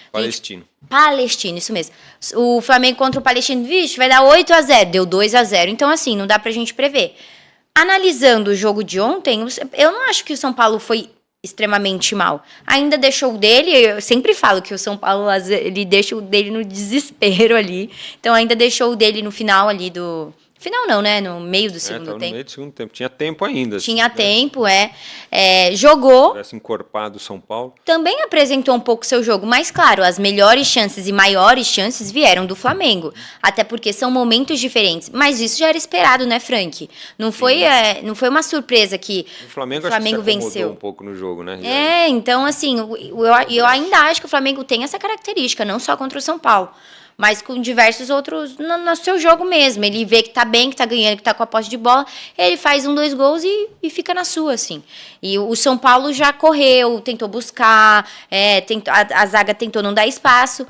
Palestino, isso mesmo. O Flamengo contra o Palestino, vixe, vai dar 8-0, deu 2-0. Então, assim, não dá pra gente prever. Analisando o jogo de ontem, eu não acho que o São Paulo foi extremamente mal. Ainda deixou o dele, eu sempre falo que o São Paulo, ele deixa o dele no desespero ali. Então, ainda deixou o dele no final ali do... Final não, né? No meio do segundo tempo. No meio do segundo tempo. Tinha tempo ainda. Tinha tempo, jogou. Se tivesse encorpado o São Paulo. Também apresentou um pouco seu jogo. Mas, claro, as melhores chances e maiores chances vieram do Flamengo. Até porque são momentos diferentes. Mas isso já era esperado, né, Frank? Não foi uma surpresa que o Flamengo venceu um pouco no jogo, né? Então, assim, eu ainda acho que o Flamengo tem essa característica, não só contra o São Paulo, mas com diversos outros no seu jogo mesmo. Ele vê que tá bem, que tá ganhando, que tá com a posse de bola, ele faz 2 gols e fica na sua, assim. E o São Paulo já correu, tentou buscar, a zaga tentou não dar espaço,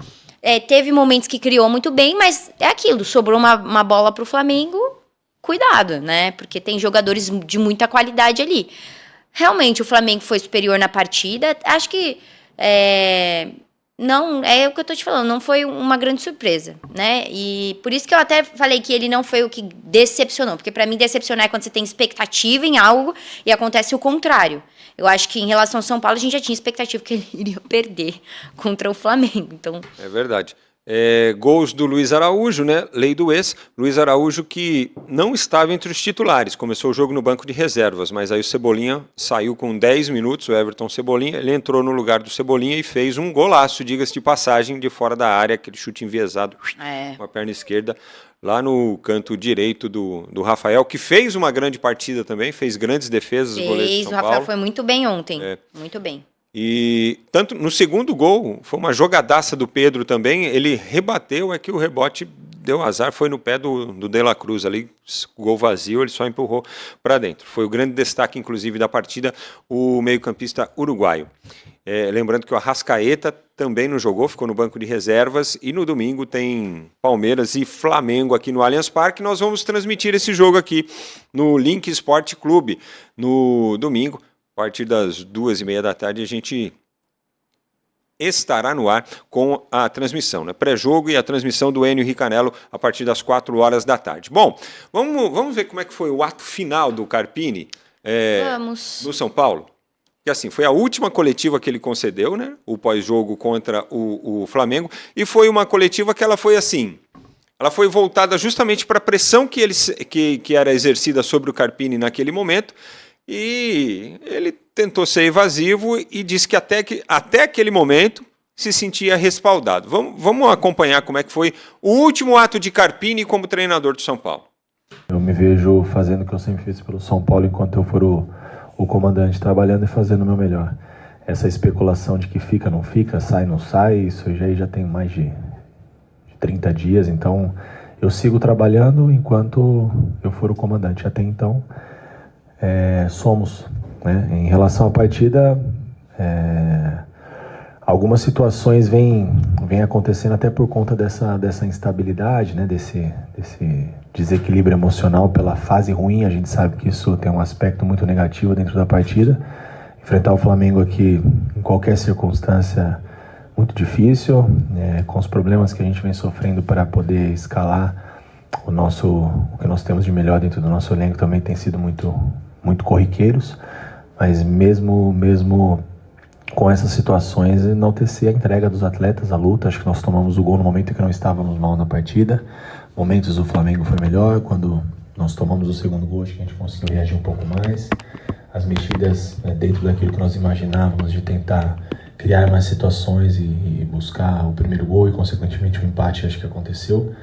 teve momentos que criou muito bem, mas é aquilo, sobrou uma bola pro Flamengo, cuidado, né? Porque tem jogadores de muita qualidade ali. Realmente, o Flamengo foi superior na partida, acho que... Não, é o que eu tô te falando, não foi uma grande surpresa, né? E por isso que eu até falei que ele não foi o que decepcionou, porque pra mim decepcionar é quando você tem expectativa em algo e acontece o contrário. Eu acho que em relação ao São Paulo a gente já tinha expectativa que ele iria perder contra o Flamengo, então... É verdade. Gols do Luiz Araújo, né? Lei do ex. Luiz Araújo que não estava entre os titulares, começou o jogo no banco de reservas, mas aí o Cebolinha saiu com 10 minutos, o Everton Cebolinha, ele entrou no lugar do Cebolinha e fez um golaço, diga-se de passagem, de fora da área, aquele chute enviesado com a perna esquerda, lá no canto direito do Rafael, que fez uma grande partida também, fez grandes defesas. O Rafael foi muito bem ontem, muito bem. E tanto no segundo gol, foi uma jogadaça do Pedro também, ele rebateu, que o rebote deu azar, foi no pé do De La Cruz ali, gol vazio, ele só empurrou para dentro. Foi o grande destaque, inclusive, da partida, o meio-campista uruguaio. Lembrando que o Arrascaeta também não jogou, ficou no banco de reservas, e no domingo tem Palmeiras e Flamengo aqui no Allianz Parque. Nós vamos transmitir esse jogo aqui no Link Esporte Clube no domingo. A partir das 2h30 da tarde a gente estará no ar com a transmissão, né? Pré-jogo e a transmissão do Enio Ricanello a partir das 4h da tarde. Bom, vamos ver como é que foi o ato final do Carpini no São Paulo. Que assim, foi a última coletiva que ele concedeu, né? O pós-jogo contra o Flamengo, e foi uma coletiva que ela foi assim... Ela foi voltada justamente para a pressão que era exercida sobre o Carpini naquele momento. E ele tentou ser evasivo e disse que até aquele momento se sentia respaldado. Vamos acompanhar como é que foi o último ato de Carpini como treinador do São Paulo. Eu me vejo fazendo o que eu sempre fiz pelo São Paulo enquanto eu for o comandante, trabalhando e fazendo o meu melhor. Essa especulação de que fica, não fica, sai, não sai, isso já tem mais de 30 dias, então eu sigo trabalhando enquanto eu for o comandante. Até então, somos, né? Em relação à partida, algumas situações vêm acontecendo até por conta dessa instabilidade, né? Desse desequilíbrio emocional pela fase ruim. A gente sabe que isso tem um aspecto muito negativo dentro da partida. Enfrentar o Flamengo aqui, em qualquer circunstância, muito difícil, com os problemas que a gente vem sofrendo para poder escalar o que nós temos de melhor dentro do nosso elenco também tem sido muito, muito corriqueiros, mas mesmo com essas situações, enaltecer a entrega dos atletas, a luta. Acho que nós tomamos o gol no momento em que não estávamos mal na partida. Momentos o Flamengo foi melhor, quando nós tomamos o segundo gol, acho que a gente conseguiu reagir um pouco mais. As mexidas dentro daquilo que nós imaginávamos, de tentar criar mais situações e buscar o primeiro gol e, consequentemente, o empate, acho que aconteceu.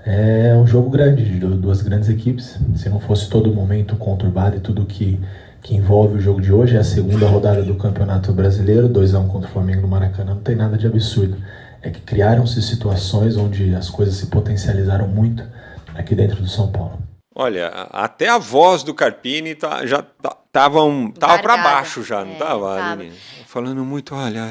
É um jogo grande, de duas grandes equipes. Se não fosse todo o momento conturbado e tudo que envolve o jogo de hoje, é a segunda rodada do Campeonato Brasileiro, 2-1 contra o Flamengo no Maracanã, não tem nada de absurdo. É que criaram-se situações onde as coisas se potencializaram muito aqui dentro do São Paulo. Olha, até a voz do Carpini já tava para baixo já, não tava? Ali, falando muito, olha,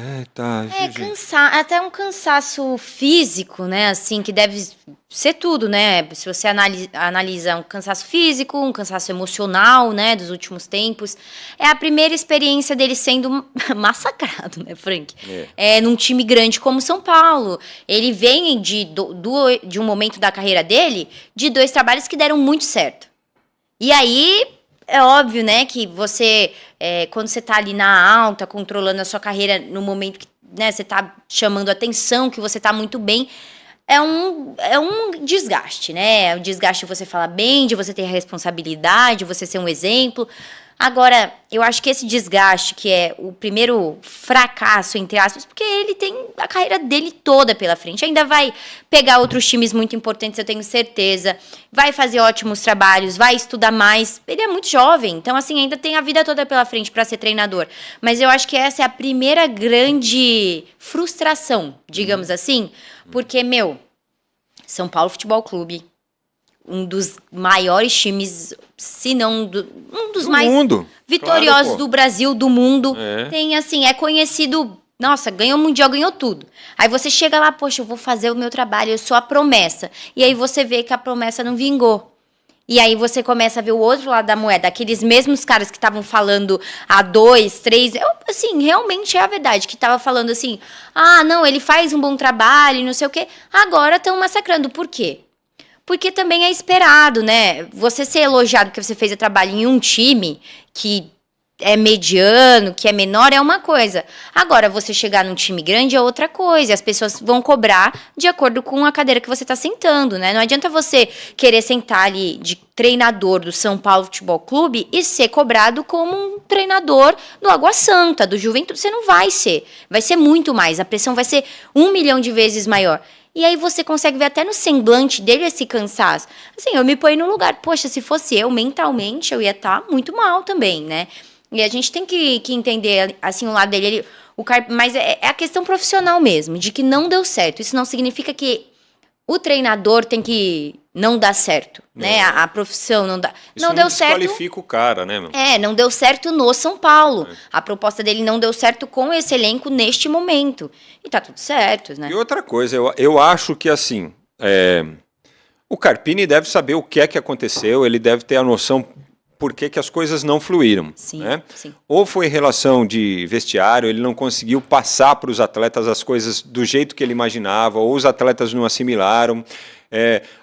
até um cansaço físico, né, assim, que deve ser tudo, né, se você analisa um cansaço físico, um cansaço emocional, né, dos últimos tempos. É a primeira experiência dele sendo massacrado, né, Frank? Num time grande como São Paulo. Ele vem de um momento da carreira dele, de 2 trabalhos que deram muito certo. E aí, é óbvio, né, que você, quando você tá ali na alta, controlando a sua carreira no momento que, né, você tá chamando atenção, que você tá muito bem, é um desgaste, né? O desgaste de você falar bem, de você ter responsabilidade, de você ser um exemplo. Agora, eu acho que esse desgaste, que é o primeiro fracasso, entre aspas, porque ele tem a carreira dele toda pela frente, ainda vai pegar outros times muito importantes, eu tenho certeza, vai fazer ótimos trabalhos, vai estudar mais, ele é muito jovem, então assim, ainda tem a vida toda pela frente para ser treinador, mas eu acho que essa é a primeira grande frustração, digamos assim, porque, São Paulo Futebol Clube, um dos maiores times, se não um dos mais vitoriosos do Brasil, do mundo. Tem, assim, é conhecido, nossa, ganhou o Mundial, ganhou tudo. Aí você chega lá, poxa, eu vou fazer o meu trabalho, eu sou a promessa. E aí você vê que a promessa não vingou. E aí você começa a ver o outro lado da moeda, aqueles mesmos caras que estavam falando há 2, 3... assim, realmente é a verdade, que tava falando assim, não, ele faz um bom trabalho, não sei o quê. Agora estão massacrando. Por quê? Porque também é esperado, né? Você ser elogiado porque você fez o trabalho em um time que é mediano, que é menor, é uma coisa. Agora, você chegar num time grande é outra coisa. As pessoas vão cobrar de acordo com a cadeira que você está sentando, né? Não adianta você querer sentar ali de treinador do São Paulo Futebol Clube e ser cobrado como um treinador do Água Santa, do Juventude. Você não vai ser. Vai ser muito mais. A pressão vai ser 1 milhão de vezes maior. E aí você consegue ver até no semblante dele esse cansaço. Assim, eu me ponho no lugar. Poxa, se fosse eu, mentalmente, eu ia estar muito mal também, né? E a gente tem que entender, assim, o lado dele. Mas é a questão profissional mesmo, de que não deu certo. Isso não significa que o treinador tem que não dar certo, né? A profissão não dá. Isso não deu certo. Desqualifica o cara, né, meu? Não deu certo no São Paulo. A proposta dele não deu certo com esse elenco neste momento. E tá tudo certo, né? E outra coisa, eu acho que assim, o Carpini deve saber o que é que aconteceu, ele deve ter a noção por que as coisas não fluíram. Sim, né? sim. Ou foi relação de vestiário, ele não conseguiu passar para os atletas as coisas do jeito que ele imaginava, ou os atletas não assimilaram.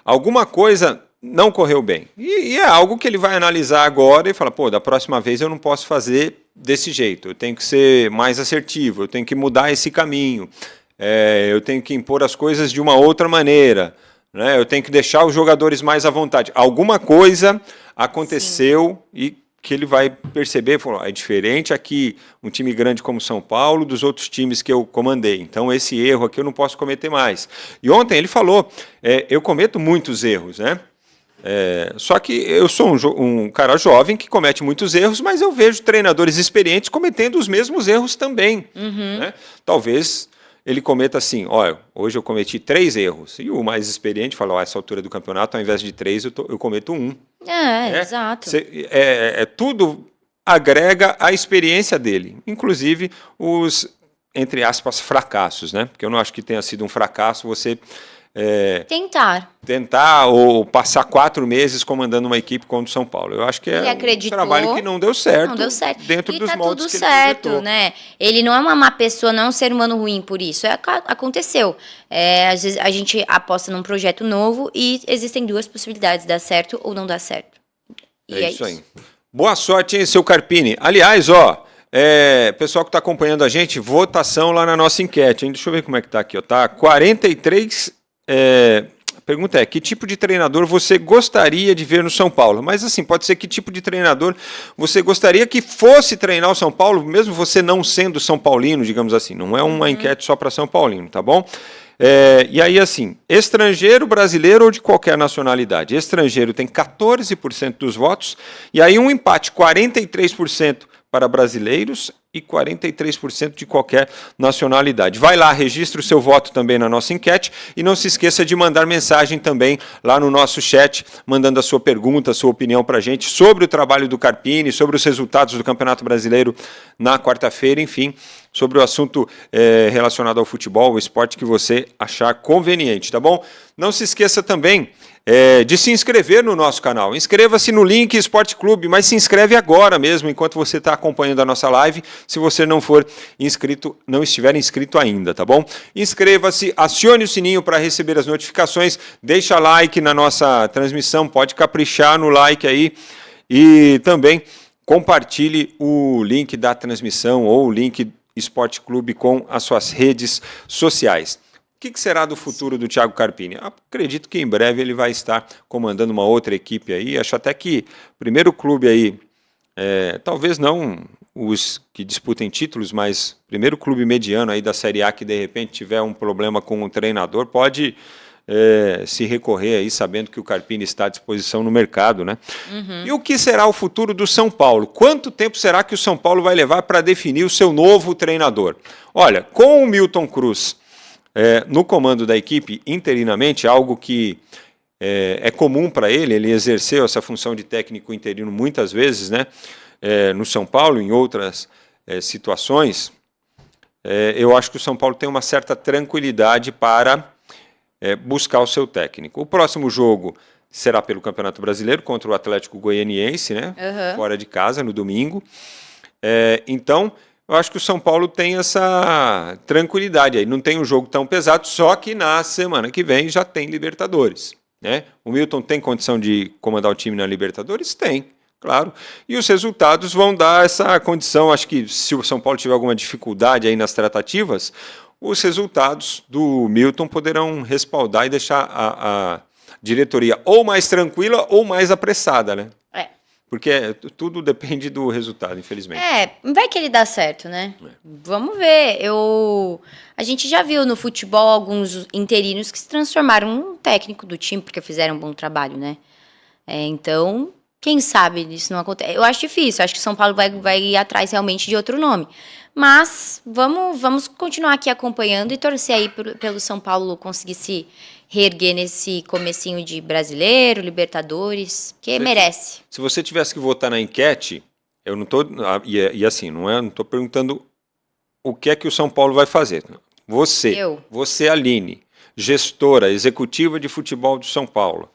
Alguma coisa não correu bem. E é algo que ele vai analisar agora e falar, da próxima vez eu não posso fazer desse jeito, eu tenho que ser mais assertivo, eu tenho que mudar esse caminho, eu tenho que impor as coisas de uma outra maneira, né? Eu tenho que deixar os jogadores mais à vontade. Alguma coisa aconteceu. Sim. E que ele vai perceber, falou, é diferente aqui um time grande como São Paulo dos outros times que eu comandei, então esse erro aqui eu não posso cometer mais. E ontem ele falou, eu cometo muitos erros, né? Só que eu sou um cara jovem que comete muitos erros, mas eu vejo treinadores experientes cometendo os mesmos erros também. Né? Talvez ele cometa assim, olha, hoje eu cometi 3 erros, e o mais experiente fala, essa altura do campeonato, ao invés de 3, eu cometo 1. Exato. Tudo agrega a experiência dele, inclusive os, entre aspas, fracassos, né? Porque eu não acho que tenha sido um fracasso você... tentar ou passar 4 meses comandando uma equipe contra o São Paulo. Eu acho que um trabalho que não deu certo. Não deu certo. Dentro e dos tá moldes tudo que certo, ele projetou. né? Ele não é uma má pessoa, não é um ser humano ruim por isso. Aconteceu. Às vezes a gente aposta num projeto novo e existem 2 possibilidades, dar certo ou não dar certo. E é isso aí. Boa sorte, hein, seu Carpini. Aliás, pessoal que está acompanhando a gente, votação lá na nossa enquete, hein? Deixa eu ver como é que tá aqui, ó. Tá 43... A pergunta é, que tipo de treinador você gostaria de ver no São Paulo? Mas assim, pode ser que tipo de treinador você gostaria que fosse treinar o São Paulo, mesmo você não sendo São Paulino, digamos assim. Não é uma enquete só para São Paulino, tá bom? E aí assim, estrangeiro, brasileiro ou de qualquer nacionalidade. Estrangeiro tem 14% dos votos, e aí um empate, 43% para brasileiros e 43% de qualquer nacionalidade. Vai lá, registre o seu voto também na nossa enquete e não se esqueça de mandar mensagem também lá no nosso chat, mandando a sua pergunta, a sua opinião para a gente sobre o trabalho do Carpini, sobre os resultados do Campeonato Brasileiro na quarta-feira, enfim, sobre o assunto relacionado ao futebol, o esporte que você achar conveniente, tá bom? Não se esqueça também de se inscrever no nosso canal. Inscreva-se no link Esporte Clube, mas se inscreve agora mesmo, enquanto você está acompanhando a nossa live, se você não for inscrito, não estiver inscrito ainda, tá bom? Inscreva-se, acione o sininho para receber as notificações, deixa like na nossa transmissão, pode caprichar no like aí e também compartilhe o link da transmissão ou o link Esporte Clube com as suas redes sociais. O que será do futuro do Thiago Carpini? Acredito que em breve ele vai estar comandando uma outra equipe aí. Acho até que o primeiro clube aí, talvez não os que disputem títulos, mas o primeiro clube mediano aí da Série A que de repente tiver um problema com o treinador, pode se recorrer aí, sabendo que o Carpini está à disposição no mercado, né? E o que será o futuro do São Paulo? Quanto tempo será que o São Paulo vai levar para definir o seu novo treinador? Olha, com o Milton Cruz no comando da equipe, interinamente, algo que é comum para ele exerceu essa função de técnico interino muitas vezes, né, no São Paulo, em outras situações, eu acho que o São Paulo tem uma certa tranquilidade para buscar o seu técnico. O próximo jogo será pelo Campeonato Brasileiro contra o Atlético Goianiense, né, fora de casa, no domingo. Então, eu acho que o São Paulo tem essa tranquilidade aí, não tem um jogo tão pesado, só que na semana que vem já tem Libertadores, né? O Milton tem condição de comandar o time na Libertadores? Tem, claro. E os resultados vão dar essa condição. Acho que se o São Paulo tiver alguma dificuldade aí nas tratativas, os resultados do Milton poderão respaldar e deixar a diretoria ou mais tranquila ou mais apressada, né? Porque tudo depende do resultado, infelizmente. Vai que ele dá certo, né? Vamos ver. A gente já viu no futebol alguns interinos que se transformaram num técnico do time porque fizeram um bom trabalho, né? Então, quem sabe isso não acontece. Eu acho difícil, acho que o São Paulo vai ir atrás realmente de outro nome. Mas vamos continuar aqui acompanhando e torcer aí pelo São Paulo conseguir se reerguer nesse comecinho de Brasileiro, Libertadores, que merece. Se você tivesse que votar na enquete, eu não estou... E assim, não estou perguntando o que é que o São Paulo vai fazer. Você, Aline, gestora, executiva de futebol do São Paulo.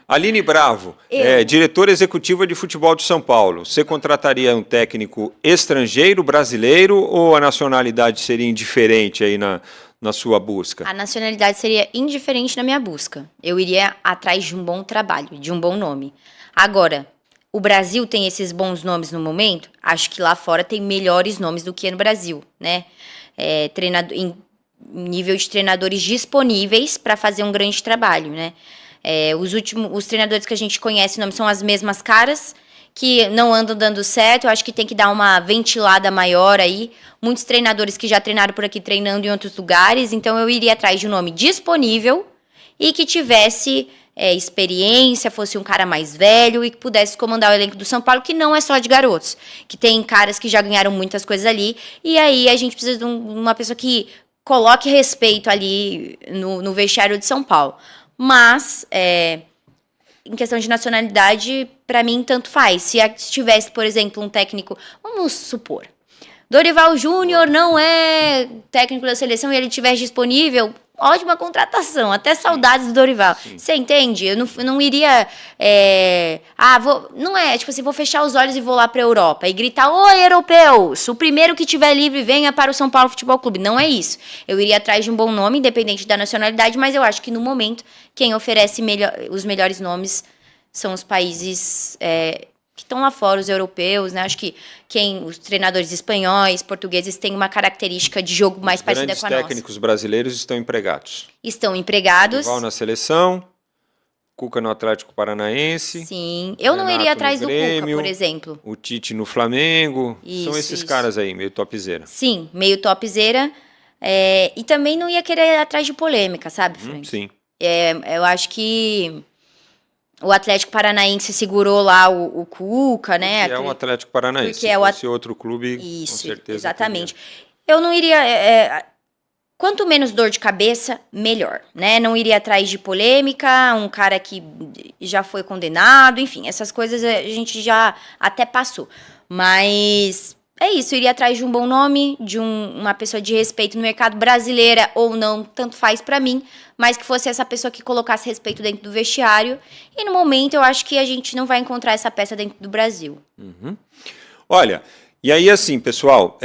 Aline Bravo, diretora executiva de futebol de São Paulo. Você contrataria um técnico estrangeiro, brasileiro, ou a nacionalidade seria indiferente aí na sua busca? A nacionalidade seria indiferente na minha busca. Eu iria atrás de um bom trabalho, de um bom nome. Agora, o Brasil tem esses bons nomes no momento? Acho que lá fora tem melhores nomes do que no Brasil, né? Em nível de treinadores disponíveis para fazer um grande trabalho, né? Os treinadores que a gente conhece, nomes são as mesmas caras, que não andam dando certo. Eu acho que tem que dar uma ventilada maior aí. Muitos treinadores que já treinaram por aqui treinando em outros lugares. Então, eu iria atrás de um nome disponível e que tivesse experiência, fosse um cara mais velho e que pudesse comandar o elenco do São Paulo, que não é só de garotos, que tem caras que já ganharam muitas coisas ali, e aí a gente precisa de uma pessoa que coloque respeito ali no vestiário de São Paulo. Mas, em questão de nacionalidade, para mim, tanto faz. Se tivesse, por exemplo, um técnico, vamos supor, Dorival Júnior não é técnico da seleção e ele estiver disponível, ótima contratação, até saudades do Dorival. Você entende? Eu não iria... não é, tipo assim, vou fechar os olhos e vou lá pra Europa e gritar, oi, europeus, o primeiro que tiver livre venha para o São Paulo Futebol Clube. Não é isso. Eu iria atrás de um bom nome, independente da nacionalidade, mas eu acho que no momento, quem oferece os melhores nomes são os países... que estão lá fora, os europeus, né? Acho que os treinadores espanhóis, portugueses têm uma característica de jogo mais parecida com a nossa. Os técnicos brasileiros estão empregados. Estão empregados. Dorival na seleção, Cuca no Atlético Paranaense. Sim, eu não iria atrás do Cuca, por exemplo. O Tite no Flamengo. Isso, são esses caras aí, meio topzera. Sim, meio topzera. E também não ia querer ir atrás de polêmica, sabe, Frank? Sim. Eu acho que... O Atlético Paranaense segurou lá o Cuca, né? Que é um Atlético Paranaense. Se fosse outro clube, isso, com certeza. Exatamente. Eu não iria... Quanto menos dor de cabeça, melhor, né? Não iria atrás de polêmica, um cara que já foi condenado, enfim, essas coisas a gente já até passou. Mas... é isso, iria atrás de um bom nome, de uma pessoa de respeito no mercado brasileira ou não, tanto faz pra mim, mas que fosse essa pessoa que colocasse respeito dentro do vestiário. E no momento eu acho que a gente não vai encontrar essa peça dentro do Brasil. Uhum. Olha, e aí assim, pessoal,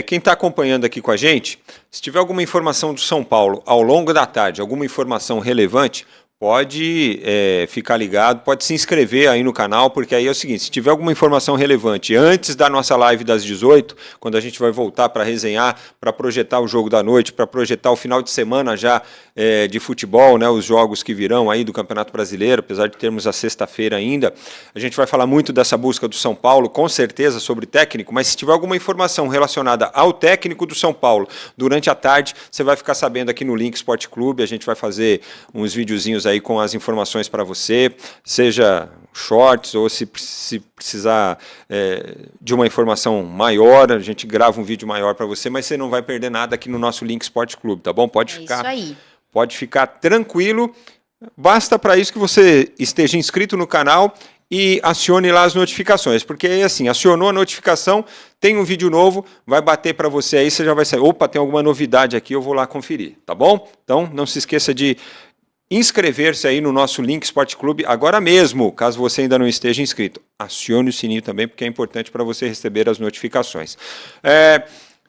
quem está acompanhando aqui com a gente, se tiver alguma informação do São Paulo ao longo da tarde, alguma informação relevante, pode ficar ligado, pode se inscrever aí no canal, porque aí é o seguinte, se tiver alguma informação relevante antes da nossa live das 18, quando a gente vai voltar para resenhar, para projetar o jogo da noite, para projetar o final de semana já de futebol, né, os jogos que virão aí do Campeonato Brasileiro, apesar de termos a sexta-feira ainda, a gente vai falar muito dessa busca do São Paulo, com certeza, sobre técnico, mas se tiver alguma informação relacionada ao técnico do São Paulo durante a tarde, você vai ficar sabendo aqui no Link Sport Clube, a gente vai fazer uns videozinhos aí com as informações para você, seja shorts ou se precisar de uma informação maior, a gente grava um vídeo maior para você, mas você não vai perder nada aqui no nosso Link Sport Clube, tá bom? Pode ficar tranquilo, basta para isso que você esteja inscrito no canal e acione lá as notificações, porque aí assim, acionou a notificação, tem um vídeo novo, vai bater para você aí, você já vai sair, opa, tem alguma novidade aqui, eu vou lá conferir, tá bom? Então, não se esqueça de inscrever-se aí no nosso Link Sport Clube agora mesmo, caso você ainda não esteja inscrito. Acione o sininho também, porque é importante para você receber as notificações.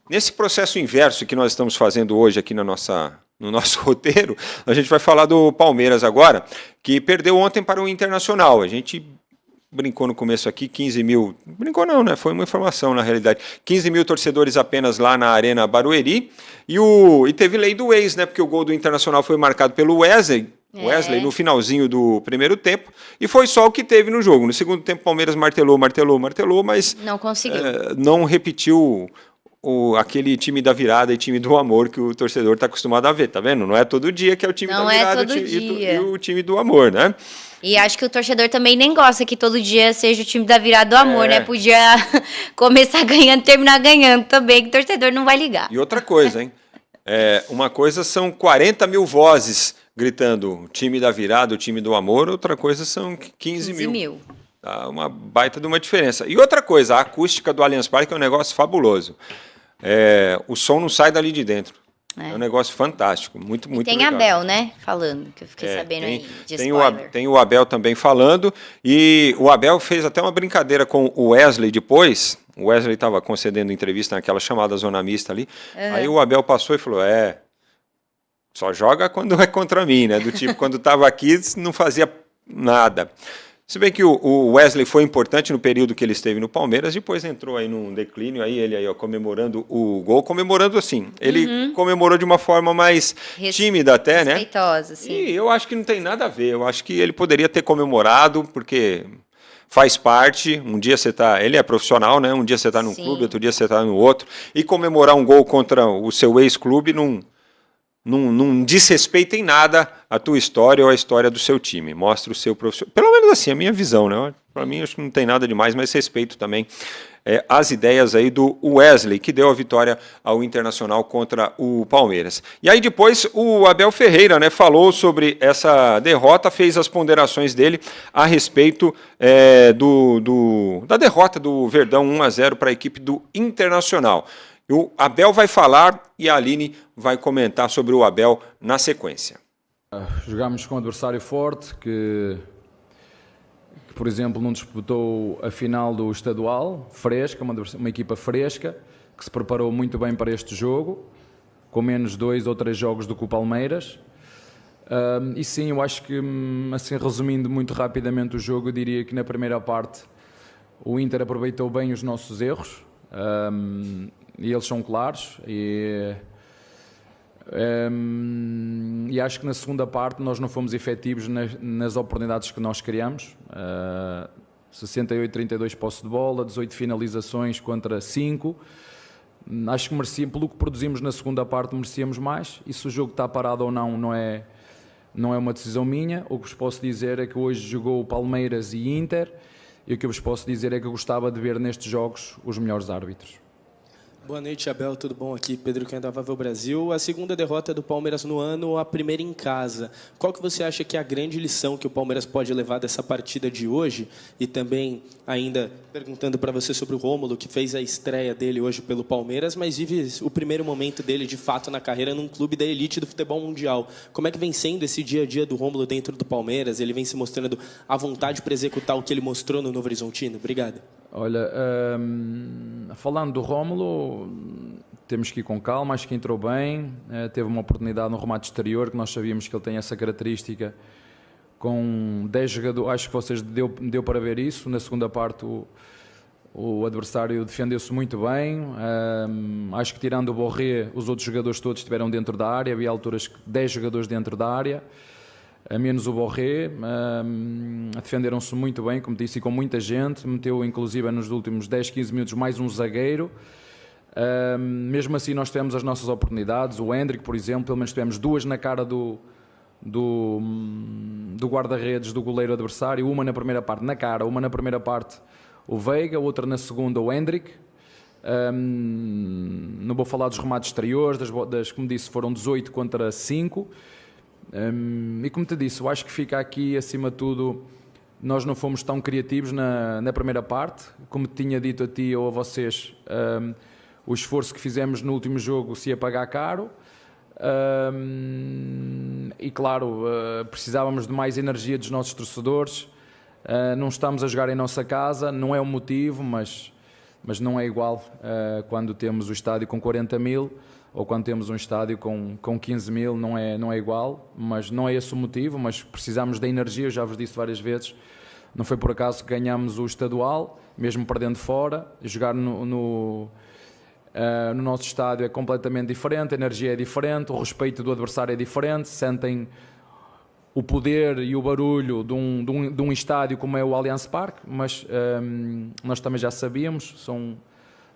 Nesse processo inverso que nós estamos fazendo hoje aqui no nosso roteiro, a gente vai falar do Palmeiras agora, que perdeu ontem para o Internacional. A gente brincou no começo aqui, 15 mil... Brincou não, né? Foi uma informação, na realidade. 15 mil torcedores apenas lá na Arena Barueri. E teve lei do ex, né? Porque o gol do Internacional foi marcado pelo Wesley no finalzinho do primeiro tempo. E foi só o que teve no jogo. No segundo tempo, o Palmeiras martelou, mas... não conseguiu. Não repetiu aquele time da virada e time do amor que o torcedor está acostumado a ver, tá vendo? Não é todo dia que é o time da virada e o time do amor, né? E acho que o torcedor também nem gosta que todo dia seja o time da virada do amor, né? Podia começar ganhando, terminar ganhando também, que o torcedor não vai ligar. E outra coisa, hein? Uma coisa são 40 mil vozes gritando o time da virada, o time do amor, outra coisa são 15 mil. Tá uma baita de uma diferença. E outra coisa, a acústica do Allianz Parque é um negócio fabuloso. O som não sai dali de dentro. É um negócio fantástico, muito legal. Tem Abel, né, falando, que eu fiquei sabendo aí de spoiler. Tem o Abel também falando, e o Abel fez até uma brincadeira com o Wesley depois. O Wesley estava concedendo entrevista naquela chamada zona mista ali. Aí o Abel passou e falou, só joga quando é contra mim, né? Do tipo, quando estava aqui não fazia nada. Se bem que o Wesley foi importante no período que ele esteve no Palmeiras, depois entrou aí num declínio, aí ele aí, comemorando o gol, comemorando assim. Ele comemorou de uma forma mais tímida até, né? Respeitosa, sim. E eu acho que não tem nada a ver, eu acho que ele poderia ter comemorado, porque faz parte, um dia você está... Ele é profissional, né? Um dia você está num clube, outro dia você está no outro, e comemorar um gol contra o seu ex-clube não desrespeita em nada a tua história ou a história do seu time. Mostra o seu profissional. Pelo menos assim, a minha visão, né? Para mim, acho que não tem nada demais, mas respeito também as ideias aí do Wesley, que deu a vitória ao Internacional contra o Palmeiras. E aí depois o Abel Ferreira, né, falou sobre essa derrota, fez as ponderações dele a respeito da derrota do Verdão 1-0 para a equipe do Internacional. O Abel vai falar e a Aline vai comentar sobre o Abel na sequência. Jogámos com um adversário forte que, por exemplo, não disputou a final do estadual, fresca, uma equipa fresca, que se preparou muito bem para este jogo, com menos 2 ou 3 jogos do que o Palmeiras. E sim, eu acho que, assim, resumindo muito rapidamente o jogo, eu diria que na primeira parte o Inter aproveitou bem os nossos erros, e eles são claros, e acho que na segunda parte nós não fomos efetivos nas oportunidades que nós criamos. 68-32 posse de bola, 18 finalizações contra 5. Acho que merecíamos, pelo que produzimos na segunda parte, merecíamos mais. E se o jogo está parado ou não é uma decisão minha. O que vos posso dizer é que hoje jogou o Palmeiras e Inter, e o que eu vos posso dizer é que eu gostava de ver nestes jogos os melhores árbitros. Boa noite, Abel, tudo bom? Aqui Pedro Candavável Brasil. A segunda derrota do Palmeiras no ano, a primeira em casa. Qual que você acha que é a grande lição que o Palmeiras pode levar dessa partida de hoje? E também, ainda perguntando para você sobre o Rômulo, que fez a estreia dele hoje pelo Palmeiras, mas vive o primeiro momento dele, de fato, na carreira num clube da elite do futebol mundial. Como é que vem sendo esse dia a dia do Rômulo dentro do Palmeiras? Ele vem se mostrando à vontade para executar o que ele mostrou no Novo Horizontino? Obrigado. Olha, falando do Rômulo, temos que ir com calma, acho que entrou bem, teve uma oportunidade no remate exterior, que nós sabíamos que ele tem essa característica, com 10 jogadores, acho que vocês deu para ver isso. Na segunda parte o adversário defendeu-se muito bem, acho que tirando o Borré, os outros jogadores todos estiveram dentro da área, havia alturas que 10 jogadores dentro da área, a menos o Borré, defenderam-se muito bem, como disse, e com muita gente, meteu inclusive nos últimos 10, 15 minutos mais um zagueiro. Mesmo assim nós tivemos as nossas oportunidades, o Hendrick, por exemplo, pelo menos tivemos 2 na cara do guarda-redes do goleiro adversário, uma na primeira parte na cara, uma na primeira parte o Veiga, outra na segunda o Hendrick. Não vou falar dos remates exteriores, como disse, foram 18 contra 5. E como te disse, eu acho que fica aqui, acima de tudo, nós não fomos tão criativos na primeira parte. Como tinha dito a ti ou a vocês, o esforço que fizemos no último jogo se ia pagar caro. E claro, precisávamos de mais energia dos nossos torcedores. Não estamos a jogar em nossa casa, não é o motivo, mas não é igual quando temos o estádio com 40 mil ou quando temos um estádio com 15 mil, não é igual, mas não é esse o motivo, mas precisamos da energia, eu já vos disse várias vezes, não foi por acaso que ganhamos o estadual, mesmo perdendo fora, jogar no nosso estádio é completamente diferente, a energia é diferente, o respeito do adversário é diferente, sentem o poder e o barulho de um estádio como é o Allianz Parque, mas nós também já sabíamos,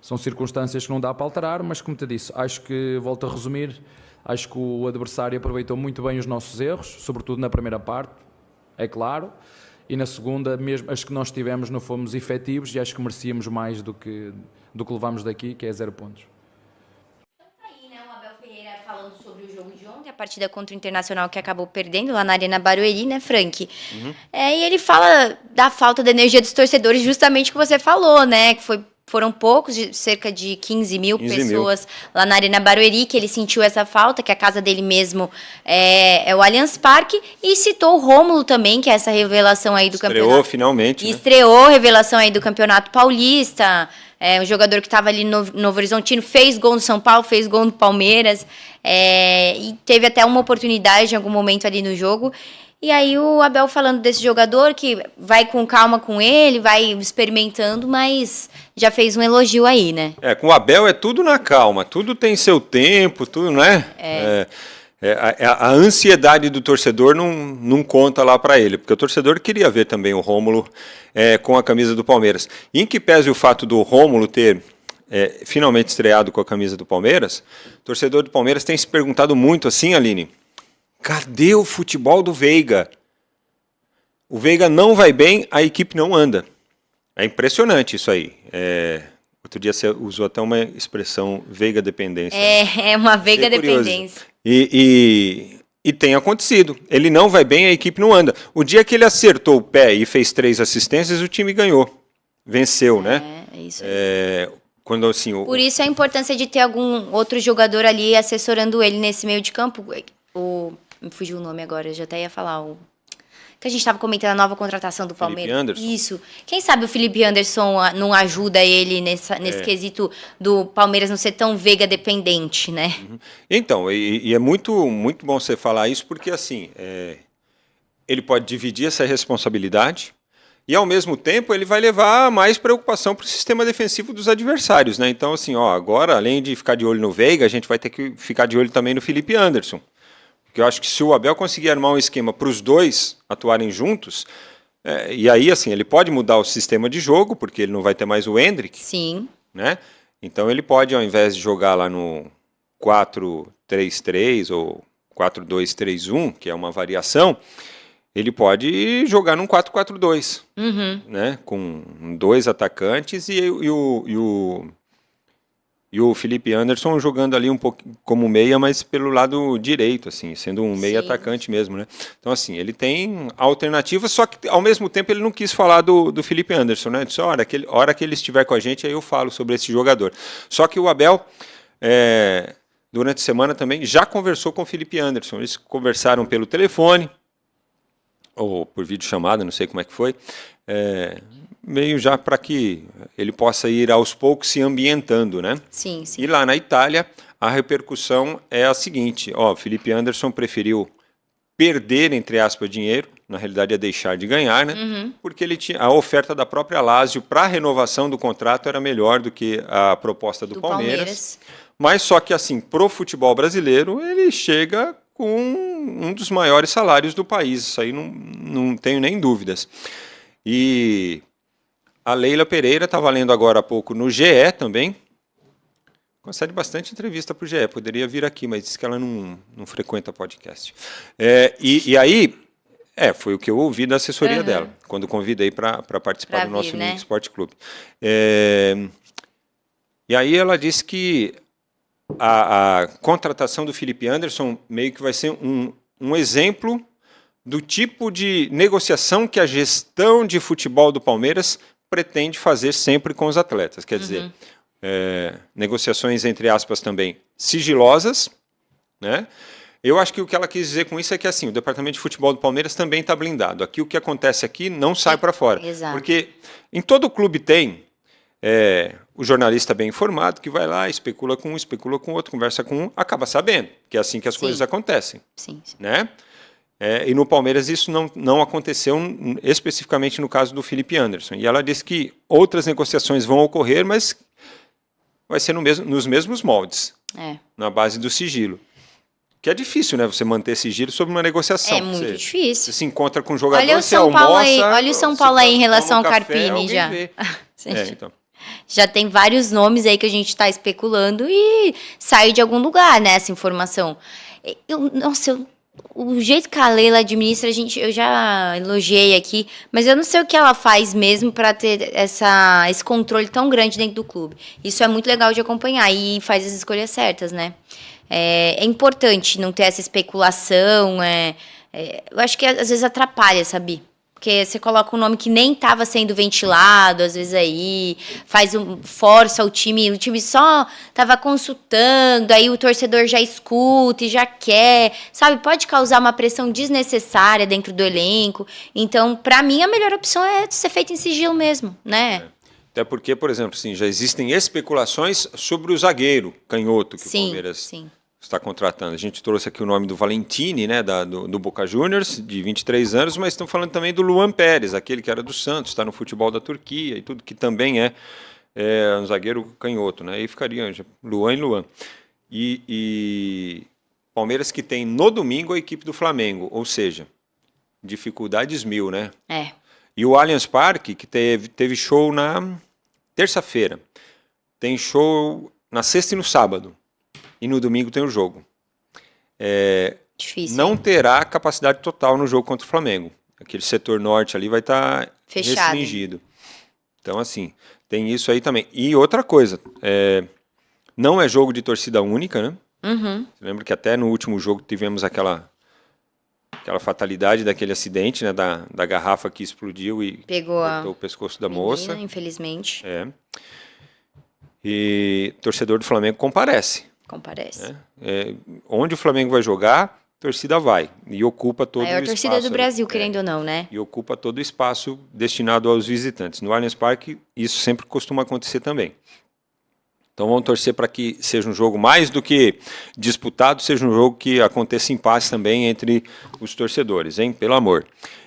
são circunstâncias que não dá para alterar, mas como te disse, acho que, volto a resumir, acho que o adversário aproveitou muito bem os nossos erros, sobretudo na primeira parte, é claro, e na segunda, mesmo as que nós tivemos, não fomos efetivos e acho que merecíamos mais do que levámos daqui, que é 0 pontos. Aí, né, o Abel Ferreira falando sobre o jogo de ontem, a partida contra o Internacional que acabou perdendo lá na Arena Barueri, né, Frank? Uhum. E ele fala da falta de energia dos torcedores, justamente o que você falou, né, que foram poucos, cerca de 15 mil pessoas lá na Arena Barueri, que ele sentiu essa falta, que a casa dele mesmo é o Allianz Parque, e citou o Rômulo também, que é essa revelação aí do campeonato. Estreou finalmente, né? Estreou, revelação aí do Campeonato Paulista, um jogador que estava ali no Novo Horizontino, fez gol no São Paulo, fez gol no Palmeiras, e teve até uma oportunidade em algum momento ali no jogo. E aí o Abel falando desse jogador que vai com calma com ele, vai experimentando, mas já fez um elogio aí, né? Com o Abel é tudo na calma, tudo tem seu tempo, tudo, né? A ansiedade do torcedor não conta lá para ele, porque o torcedor queria ver também o Rômulo com a camisa do Palmeiras. E em que pese o fato do Rômulo ter finalmente estreado com a camisa do Palmeiras, o torcedor do Palmeiras tem se perguntado muito assim, Aline, cadê o futebol do Veiga? O Veiga não vai bem, a equipe não anda. É impressionante isso aí. Outro dia você usou até uma expressão Veiga dependência. É uma Veiga dependência. E tem acontecido. Ele não vai bem, a equipe não anda. O dia que ele acertou o pé e fez 3 assistências, o time ganhou. Venceu, né? É isso aí. Quando, assim, Por isso a importância de ter algum outro jogador ali assessorando ele nesse meio de campo. Me fugiu o nome agora, eu já até ia falar. Que a gente estava comentando a nova contratação do Palmeiras. Felipe Anderson. Isso. Quem sabe o Felipe Anderson não ajuda ele nesse quesito do Palmeiras não ser tão Veiga dependente, né? Então, e é muito, muito bom você falar isso, porque assim, ele pode dividir essa responsabilidade e, ao mesmo tempo, ele vai levar mais preocupação para o sistema defensivo dos adversários, né? Então, assim, agora, além de ficar de olho no Veiga, a gente vai ter que ficar de olho também no Felipe Anderson. Porque eu acho que se o Abel conseguir armar um esquema para os dois atuarem juntos, e aí, assim, ele pode mudar o sistema de jogo, porque ele não vai ter mais o Endrick. Sim. Né? Então ele pode, ao invés de jogar lá no 4-3-3 ou 4-2-3-1, que é uma variação, ele pode jogar num 4-4-2, né? Com 2 atacantes e o Felipe Anderson jogando ali um pouco como meia, mas pelo lado direito, assim, sendo um meia atacante mesmo, né? Então, assim, ele tem alternativas, só que ao mesmo tempo ele não quis falar do Felipe Anderson, né? Disse, hora que ele estiver com a gente, aí eu falo sobre esse jogador. Só que o Abel, durante a semana também, já conversou com o Felipe Anderson. Eles conversaram pelo telefone, ou por videochamada, não sei como é que foi, meio já para que ele possa ir aos poucos se ambientando, né? Sim. E lá na Itália, a repercussão é a seguinte, Felipe Anderson preferiu perder, entre aspas, dinheiro, na realidade é deixar de ganhar, né? Porque ele tinha a oferta da própria Lazio para a renovação do contrato era melhor do que a proposta do Palmeiras. Mas só que, assim, pro futebol brasileiro, ele chega com um dos maiores salários do país, isso aí não tenho nem dúvidas. E a Leila Pereira estava lendo agora há pouco no GE também, concede bastante entrevista para o GE, poderia vir aqui, mas disse que ela não frequenta podcast. E aí, foi o que eu ouvi da assessoria dela, quando convidei para participar do nosso Link Sport Clube. E aí ela disse que a contratação do Felipe Anderson meio que vai ser um exemplo do tipo de negociação que a gestão de futebol do Palmeiras pretende fazer sempre com os atletas. Quer dizer, negociações, entre aspas, também sigilosas, né? Eu acho que o que ela quis dizer com isso é que, assim, o departamento de futebol do Palmeiras também está blindado. Aqui o que acontece aqui não sai para fora. Exato. Porque em todo clube tem o jornalista bem informado que vai lá, especula com um, especula com outro, conversa com um, acaba sabendo, que é assim que as coisas acontecem. Sim. Né? E no Palmeiras isso não aconteceu especificamente no caso do Felipe Anderson. E ela disse que outras negociações vão ocorrer, mas vai ser nos mesmos moldes, na base do sigilo. Que é difícil, né? Você manter sigilo sobre uma negociação. É muito difícil. Você se encontra com um jogador, olha o São Paulo aí, olha o São Paulo aí em relação ao Carpini já. Então. Já tem vários nomes aí que a gente está especulando e sai de algum lugar, né, essa informação. O jeito que a Leila administra, eu já elogiei aqui, mas eu não sei o que ela faz mesmo para ter esse controle tão grande dentro do clube. Isso é muito legal de acompanhar e faz as escolhas certas, né? É importante não ter essa especulação. Eu acho que às vezes atrapalha, sabe? Porque você coloca um nome que nem estava sendo ventilado, às vezes aí, força o time só estava consultando, aí o torcedor já escuta e já quer, sabe? Pode causar uma pressão desnecessária dentro do elenco. Então, para mim, a melhor opção é ser feito em sigilo mesmo, né? Até porque, por exemplo, assim, já existem especulações sobre o zagueiro canhoto que o Palmeiras está contratando. A gente trouxe aqui o nome do Valentini, né, do Boca Juniors, de 23 anos, mas estão falando também do Luan Pérez, aquele que era do Santos, está no futebol da Turquia e tudo, que também é um zagueiro canhoto, né? Aí ficaria Luan e Luan. E Palmeiras que tem no domingo a equipe do Flamengo, ou seja, dificuldades 1000, né? E o Allianz Parque, que teve show na terça-feira. tem show na sexta e no sábado. E no domingo tem o jogo. Difícil. Não terá capacidade total no jogo contra o Flamengo. Aquele setor norte ali vai estar restringido. Então, assim, tem isso aí também. E outra coisa, não é jogo de torcida única, né? Uhum. Você lembra que até no último jogo tivemos aquela fatalidade daquele acidente, né? Da garrafa que explodiu e cortou o pescoço da moça. Infelizmente. E torcedor do Flamengo comparece. Comparece. Onde o Flamengo vai jogar, a torcida vai. E ocupa todo o espaço. A maior torcida do Brasil, querendo ou não, né? E ocupa todo o espaço destinado aos visitantes. No Allianz Parque, isso sempre costuma acontecer também. Então vamos torcer para que seja um jogo mais do que disputado, seja um jogo que aconteça em paz também entre os torcedores, hein? Pelo amor.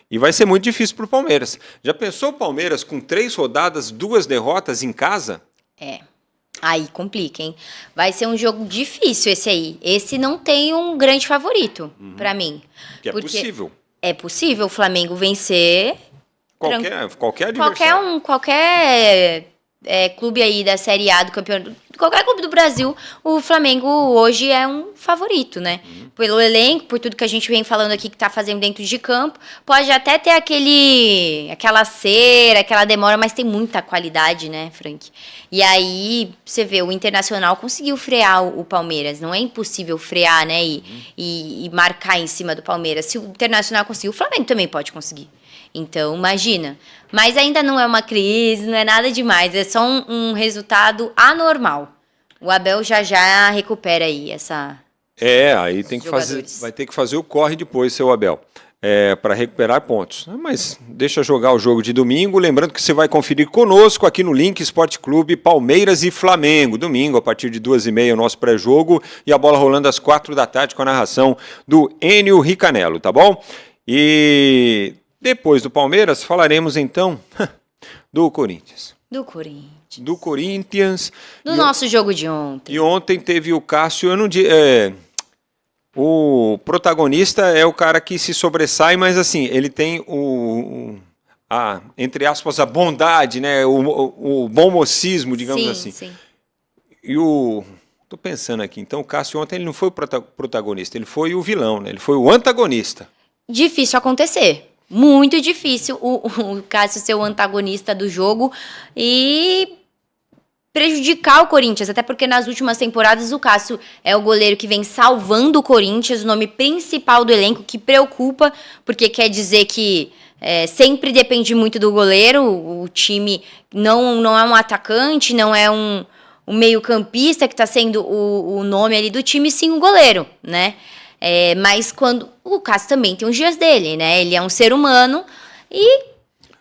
E vai ser muito difícil para o Palmeiras. Já pensou o Palmeiras com 3 rodadas, 2 derrotas em casa? Aí complica, hein? Vai ser um jogo difícil esse aí. Esse não tem um grande favorito, pra mim. Que é possível. É possível o Flamengo vencer. Qualquer adversário. Qualquer clube aí da Série A do campeonato. Qualquer clube do Brasil, o Flamengo hoje é um favorito, né? Pelo elenco, por tudo que a gente vem falando aqui que tá fazendo dentro de campo. Pode até ter aquela cera, aquela demora, mas tem muita qualidade, né, Frank? E aí, você vê, o Internacional conseguiu frear o Palmeiras. Não é impossível frear, né, e marcar em cima do Palmeiras. Se o Internacional conseguiu, o Flamengo também pode conseguir. Então, imagina. Mas ainda não é uma crise, não é nada demais. É só um resultado anormal. O Abel já recupera aí essa... aí tem que vai ter que fazer o corre depois, seu Abel, para recuperar pontos. Mas deixa jogar o jogo de domingo. Lembrando que você vai conferir conosco aqui no Link Esporte Clube Palmeiras e Flamengo. Domingo, a partir de 2h30, o nosso pré-jogo. E a bola rolando às 4 da tarde com a narração do Enio Ricanello, tá bom? E... depois do Palmeiras, falaremos então do Corinthians. Do Corinthians. Do nosso jogo de ontem. E ontem teve o Cássio, o protagonista é o cara que se sobressai, mas assim, ele tem entre aspas, a bondade, né? O bom mocismo, digamos assim. Sim. E tô pensando aqui, então o Cássio ontem ele não foi o protagonista, ele foi o vilão, né? Ele foi o antagonista. Difícil acontecer. Muito difícil o Cássio ser o antagonista do jogo e prejudicar o Corinthians, até porque nas últimas temporadas o Cássio é o goleiro que vem salvando o Corinthians, o nome principal do elenco, que preocupa, porque quer dizer que sempre depende muito do goleiro, o time não é um atacante, não é um meio-campista que está sendo o nome ali do time, sim o goleiro, né? Mas quando o Cássio também tem os dias dele, né? Ele é um ser humano e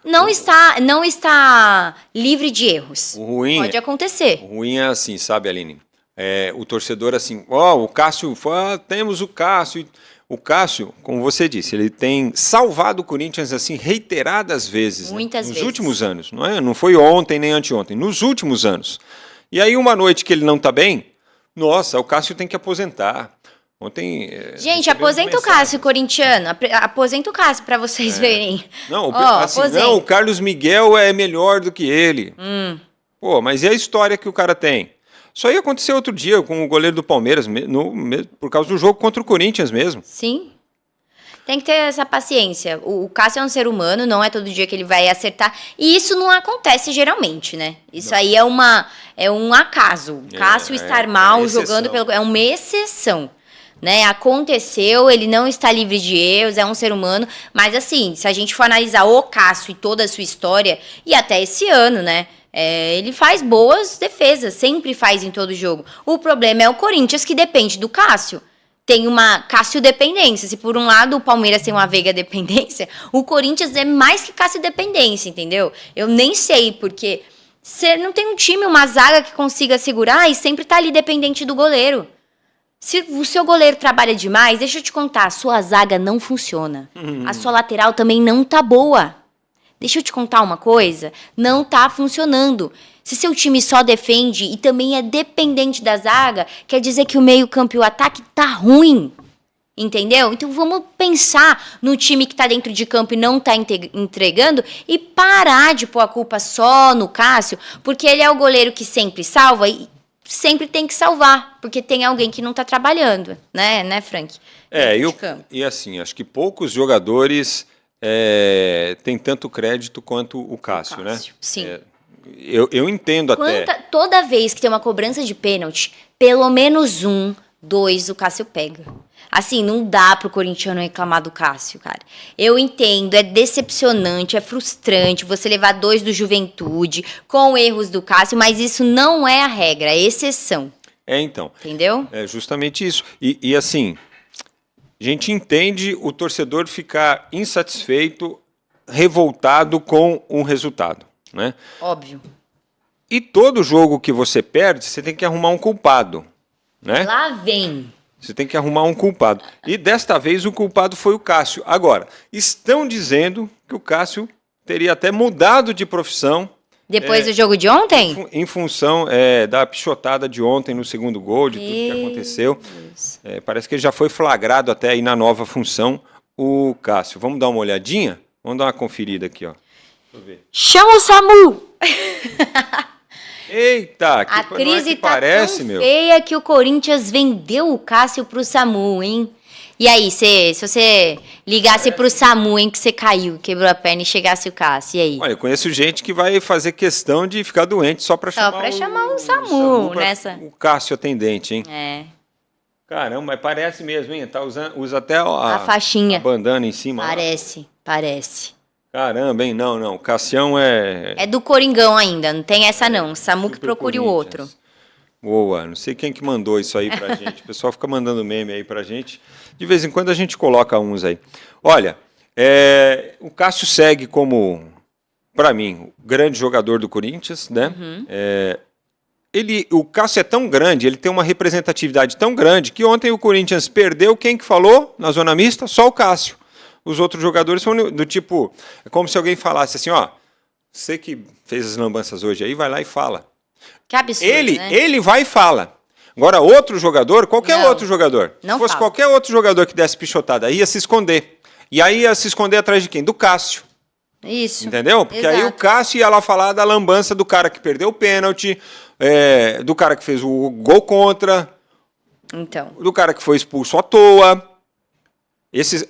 não está livre de erros. Pode acontecer. O ruim é assim, sabe, Aline? O torcedor assim, o Cássio, temos o Cássio. O Cássio, como você disse, ele tem salvado o Corinthians assim reiteradas vezes. Muitas vezes. Nos últimos anos, não foi ontem nem anteontem, nos últimos anos. E aí uma noite que ele não está bem, nossa, o Cássio tem que aposentar. Ontem. Gente, aposenta o Cássio, corintiano. Aposenta o Cássio para vocês verem. Não, o Carlos Miguel é melhor do que ele. Pô, mas e a história que o cara tem? Isso aí aconteceu outro dia com o goleiro do Palmeiras, por causa do jogo contra o Corinthians mesmo. Sim. Tem que ter essa paciência. O Cássio é um ser humano, não é todo dia que ele vai acertar. E isso não acontece geralmente, né? Isso aí é um acaso. O Cássio estar mal jogando é uma exceção. Né, aconteceu, ele não está livre de erros, é um ser humano, mas assim, se a gente for analisar o Cássio e toda a sua história, e até esse ano, né, ele faz boas defesas, sempre faz em todo jogo. O problema é o Corinthians, que depende do Cássio. Tem uma Cássio dependência. Se por um lado o Palmeiras tem uma Veiga dependência, o Corinthians é mais que Cássio dependência, entendeu? Eu nem sei, porque você não tem um time, uma zaga que consiga segurar e sempre tá ali dependente do goleiro. Se o seu goleiro trabalha demais, deixa eu te contar, a sua zaga não funciona. A sua lateral também não tá boa. Deixa eu te contar uma coisa, não tá funcionando. Se seu time só defende e também é dependente da zaga, quer dizer que o meio-campo e o ataque tá ruim. Entendeu? Então vamos pensar no time que tá dentro de campo e não tá entregando e parar de pôr a culpa só no Cássio, porque ele é o goleiro que sempre salva e sempre tem que salvar, porque tem alguém que não tá trabalhando, né, Frank? E assim, acho que poucos jogadores têm tanto crédito quanto o Cássio, né? Sim. Eu entendo até. Toda vez que tem uma cobrança de pênalti, pelo menos 1, 2 o Cássio pega. Assim, não dá pro corintiano reclamar do Cássio, cara. Eu entendo, é decepcionante, é frustrante você levar 2 do Juventude com erros do Cássio, mas isso não é a regra, é exceção. Então. Entendeu? É justamente isso. E assim, a gente entende o torcedor ficar insatisfeito, revoltado com um resultado, né? Óbvio. E todo jogo que você perde, você tem que arrumar um culpado, né? Lá vem. Você tem que arrumar um culpado. E desta vez o culpado foi o Cássio. Agora, estão dizendo que o Cássio teria até mudado de profissão. Depois do jogo de ontem? Em função da pichotada de ontem no segundo gol, de tudo que aconteceu. Parece que ele já foi flagrado até aí na nova função, o Cássio. Vamos dar uma olhadinha? Vamos dar uma conferida aqui, ó. Deixa eu ver. Chama o SAMU! Eita, a crise tá parece, tão feia que o Corinthians vendeu o Cássio pro SAMU, hein? E aí, se você ligasse pro SAMU, hein, que você caiu, quebrou a perna e chegasse o Cássio, e aí? Olha, eu conheço gente que vai fazer questão de ficar doente só pra chamar o SAMU nessa. O Cássio atendente, hein? Caramba, mas parece mesmo, hein? Usa até a faixinha. A bandana em cima. Parece. Caramba, hein? Não. O Cassião é do Coringão ainda, não tem essa não. SAMU que procure o outro. Boa, não sei quem que mandou isso aí pra gente. O pessoal fica mandando meme aí pra gente. De vez em quando a gente coloca uns aí. Olha, o Cássio segue como, pra mim, o grande jogador do Corinthians, né? O Cássio é tão grande, ele tem uma representatividade tão grande que ontem o Corinthians perdeu. Quem que falou na zona mista? Só o Cássio. Os outros jogadores são do tipo... É como se alguém falasse assim, ó... Você que fez as lambanças hoje aí, vai lá e fala. Que absurdo, né? Ele vai e fala. Agora, outro jogador, qualquer outro jogador... Se fosse qualquer outro jogador que desse pichotada, ia se esconder. E aí ia se esconder atrás de quem? Do Cássio. Isso. Entendeu? Porque aí o Cássio ia lá falar da lambança do cara que perdeu o pênalti, do cara que fez o gol contra, do cara que foi expulso à toa...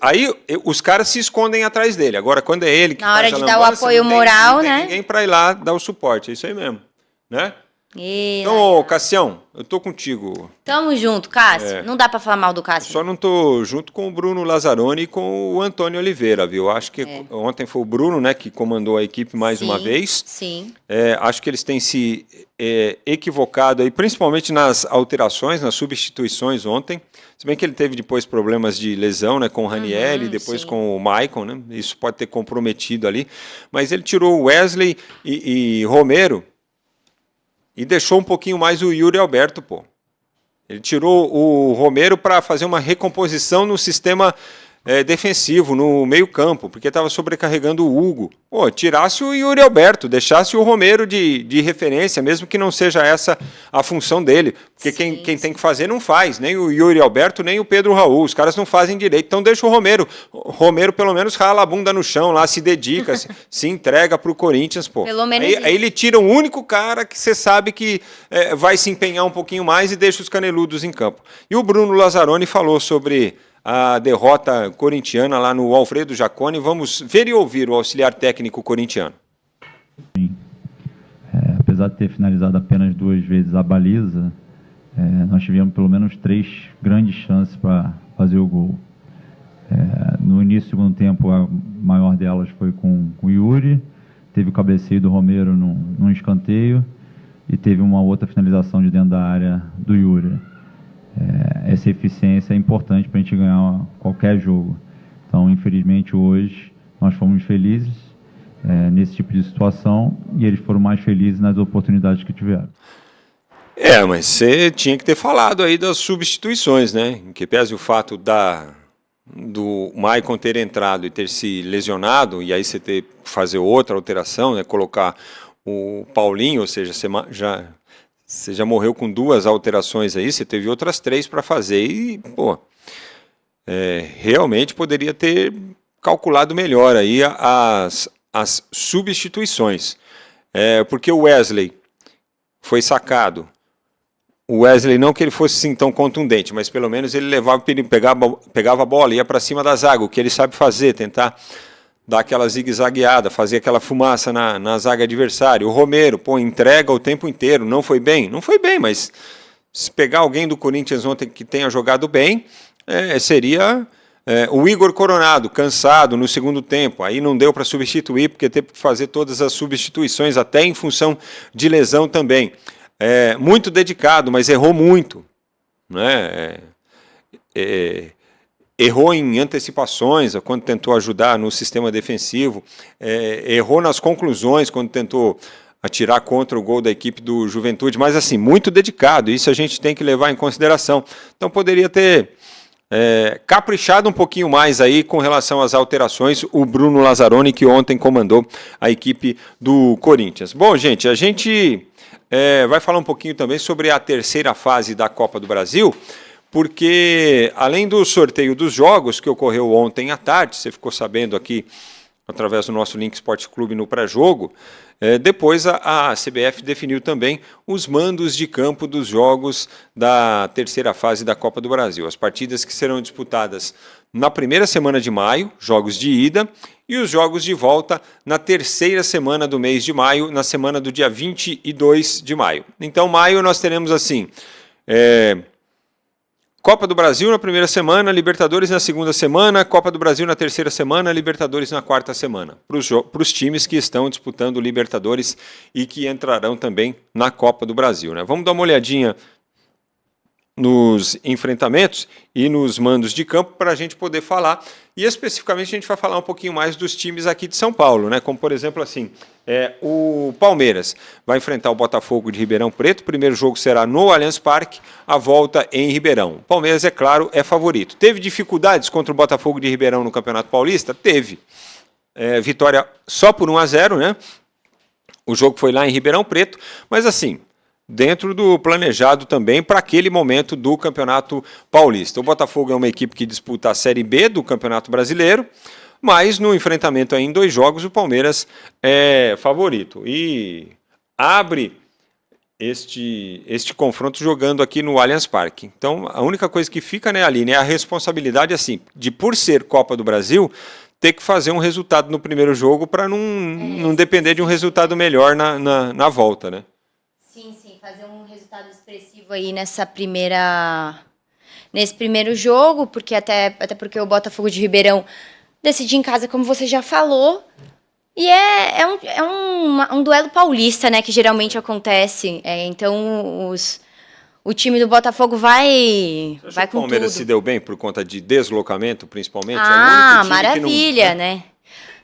Aí os caras se escondem atrás dele. Agora, quando é ele que na hora de dar o apoio moral, né? Não tem ninguém para ir lá dar o suporte. É isso aí mesmo, né? Então, Cassião, eu tô contigo. Tamo junto, Cássio. Não dá para falar mal do Cássio. Só não tô junto com o Bruno Lazzaroni e com o Antônio Oliveira, viu? Acho que ontem foi o Bruno, né, que comandou a equipe mais uma vez. Sim. Acho que eles têm se equivocado aí, principalmente nas alterações, nas substituições ontem. Se bem que ele teve depois problemas de lesão, né, com o Ranieri, depois com o Maicon, né? Isso pode ter comprometido ali. Mas ele tirou o Wesley e Romero e deixou um pouquinho mais o Yuri Alberto, pô. Ele tirou o Romero para fazer uma recomposição no sistema defensivo, no meio-campo, porque estava sobrecarregando o Hugo. Pô, tirasse o Yuri Alberto, deixasse o Romero de referência, mesmo que não seja essa a função dele. Porque quem tem que fazer não faz, nem o Yuri Alberto, nem o Pedro Raul. Os caras não fazem direito, então deixa o Romero. O Romero, pelo menos, rala a bunda no chão lá, se dedica, se entrega para o Corinthians, pô. Pelo menos aí ele tira o único cara que você sabe que vai se empenhar um pouquinho mais e deixa os caneludos em campo. E o Bruno Lazzaroni falou sobre a derrota corintiana lá no Alfredo Jaconi. Vamos ver e ouvir o auxiliar técnico corintiano. Sim. Apesar de ter finalizado apenas 2 vezes a baliza, nós tivemos pelo menos 3 grandes chances para fazer o gol. No início do segundo tempo, a maior delas foi com o Yuri, teve o cabeceio do Romero num escanteio e teve uma outra finalização de dentro da área do Yuri. Essa eficiência é importante para a gente ganhar qualquer jogo. Então, infelizmente, hoje nós fomos felizes nesse tipo de situação e eles foram mais felizes nas oportunidades que tiveram. Mas você tinha que ter falado aí das substituições, né? Em que pese o fato do Maicon ter entrado e ter se lesionado, e aí você ter que fazer outra alteração, né? Colocar o Paulinho, ou seja, você já morreu com 2 alterações aí, você teve outras 3 para fazer e, pô, realmente poderia ter calculado melhor aí as substituições. Porque o Wesley foi sacado. O Wesley, não que ele fosse assim tão contundente, mas pelo menos ele pegava a bola, ia para cima da zaga, o que ele sabe fazer, tentar dar aquela zigue-zagueada, fazer aquela fumaça na zaga adversária. O Romero, entrega o tempo inteiro, não foi bem? Não foi bem, mas se pegar alguém do Corinthians ontem que tenha jogado bem, seria o Igor Coronado, cansado no segundo tempo. Aí não deu para substituir, porque teve que fazer todas as substituições, até em função de lesão também. Muito dedicado, mas errou muito, né? Errou em antecipações, quando tentou ajudar no sistema defensivo, errou nas conclusões, quando tentou atirar contra o gol da equipe do Juventude, mas assim, muito dedicado, isso a gente tem que levar em consideração. Então poderia ter caprichado um pouquinho mais aí com relação às alterações, o Bruno Lazzaroni, que ontem comandou a equipe do Corinthians. Bom, gente, a gente vai falar um pouquinho também sobre a terceira fase da Copa do Brasil, porque além do sorteio dos jogos que ocorreu ontem à tarde, você ficou sabendo aqui através do nosso Link Esporte Clube no pré-jogo, depois a CBF definiu também os mandos de campo dos jogos da terceira fase da Copa do Brasil. As partidas que serão disputadas na primeira semana de maio, jogos de ida, e os jogos de volta na terceira semana do mês de maio, na semana do dia 22 de maio. Então, maio nós teremos assim, Copa do Brasil na primeira semana, Libertadores na segunda semana, Copa do Brasil na terceira semana, Libertadores na quarta semana, para os times que estão disputando Libertadores e que entrarão também na Copa do Brasil, né? Vamos dar uma olhadinha nos enfrentamentos e nos mandos de campo para a gente poder falar, e especificamente a gente vai falar um pouquinho mais dos times aqui de São Paulo, né? Como por exemplo assim, o Palmeiras vai enfrentar o Botafogo de Ribeirão Preto, o primeiro jogo será no Allianz Parque, a volta em Ribeirão. O Palmeiras, é claro, é favorito. Teve dificuldades contra o Botafogo de Ribeirão no Campeonato Paulista? Teve. Vitória só por 1-0, né? O jogo foi lá em Ribeirão Preto, mas assim, dentro do planejado também para aquele momento do Campeonato Paulista. O Botafogo é uma equipe que disputa a Série B do Campeonato Brasileiro, mas no enfrentamento aí em 2 jogos o Palmeiras é favorito. E abre este confronto jogando aqui no Allianz Parque. Então a única coisa que fica, né, Aline, é a responsabilidade assim, de por ser Copa do Brasil, ter que fazer um resultado no primeiro jogo para não depender de um resultado melhor na volta, né? Sim, fazer um resultado expressivo aí nesse primeiro jogo, porque até porque o Botafogo de Ribeirão decidiu em casa, como você já falou, e é um duelo paulista, né, que geralmente acontece, então o time do Botafogo vai com tudo. O Palmeiras se deu bem por conta de deslocamento, principalmente? Maravilha, né?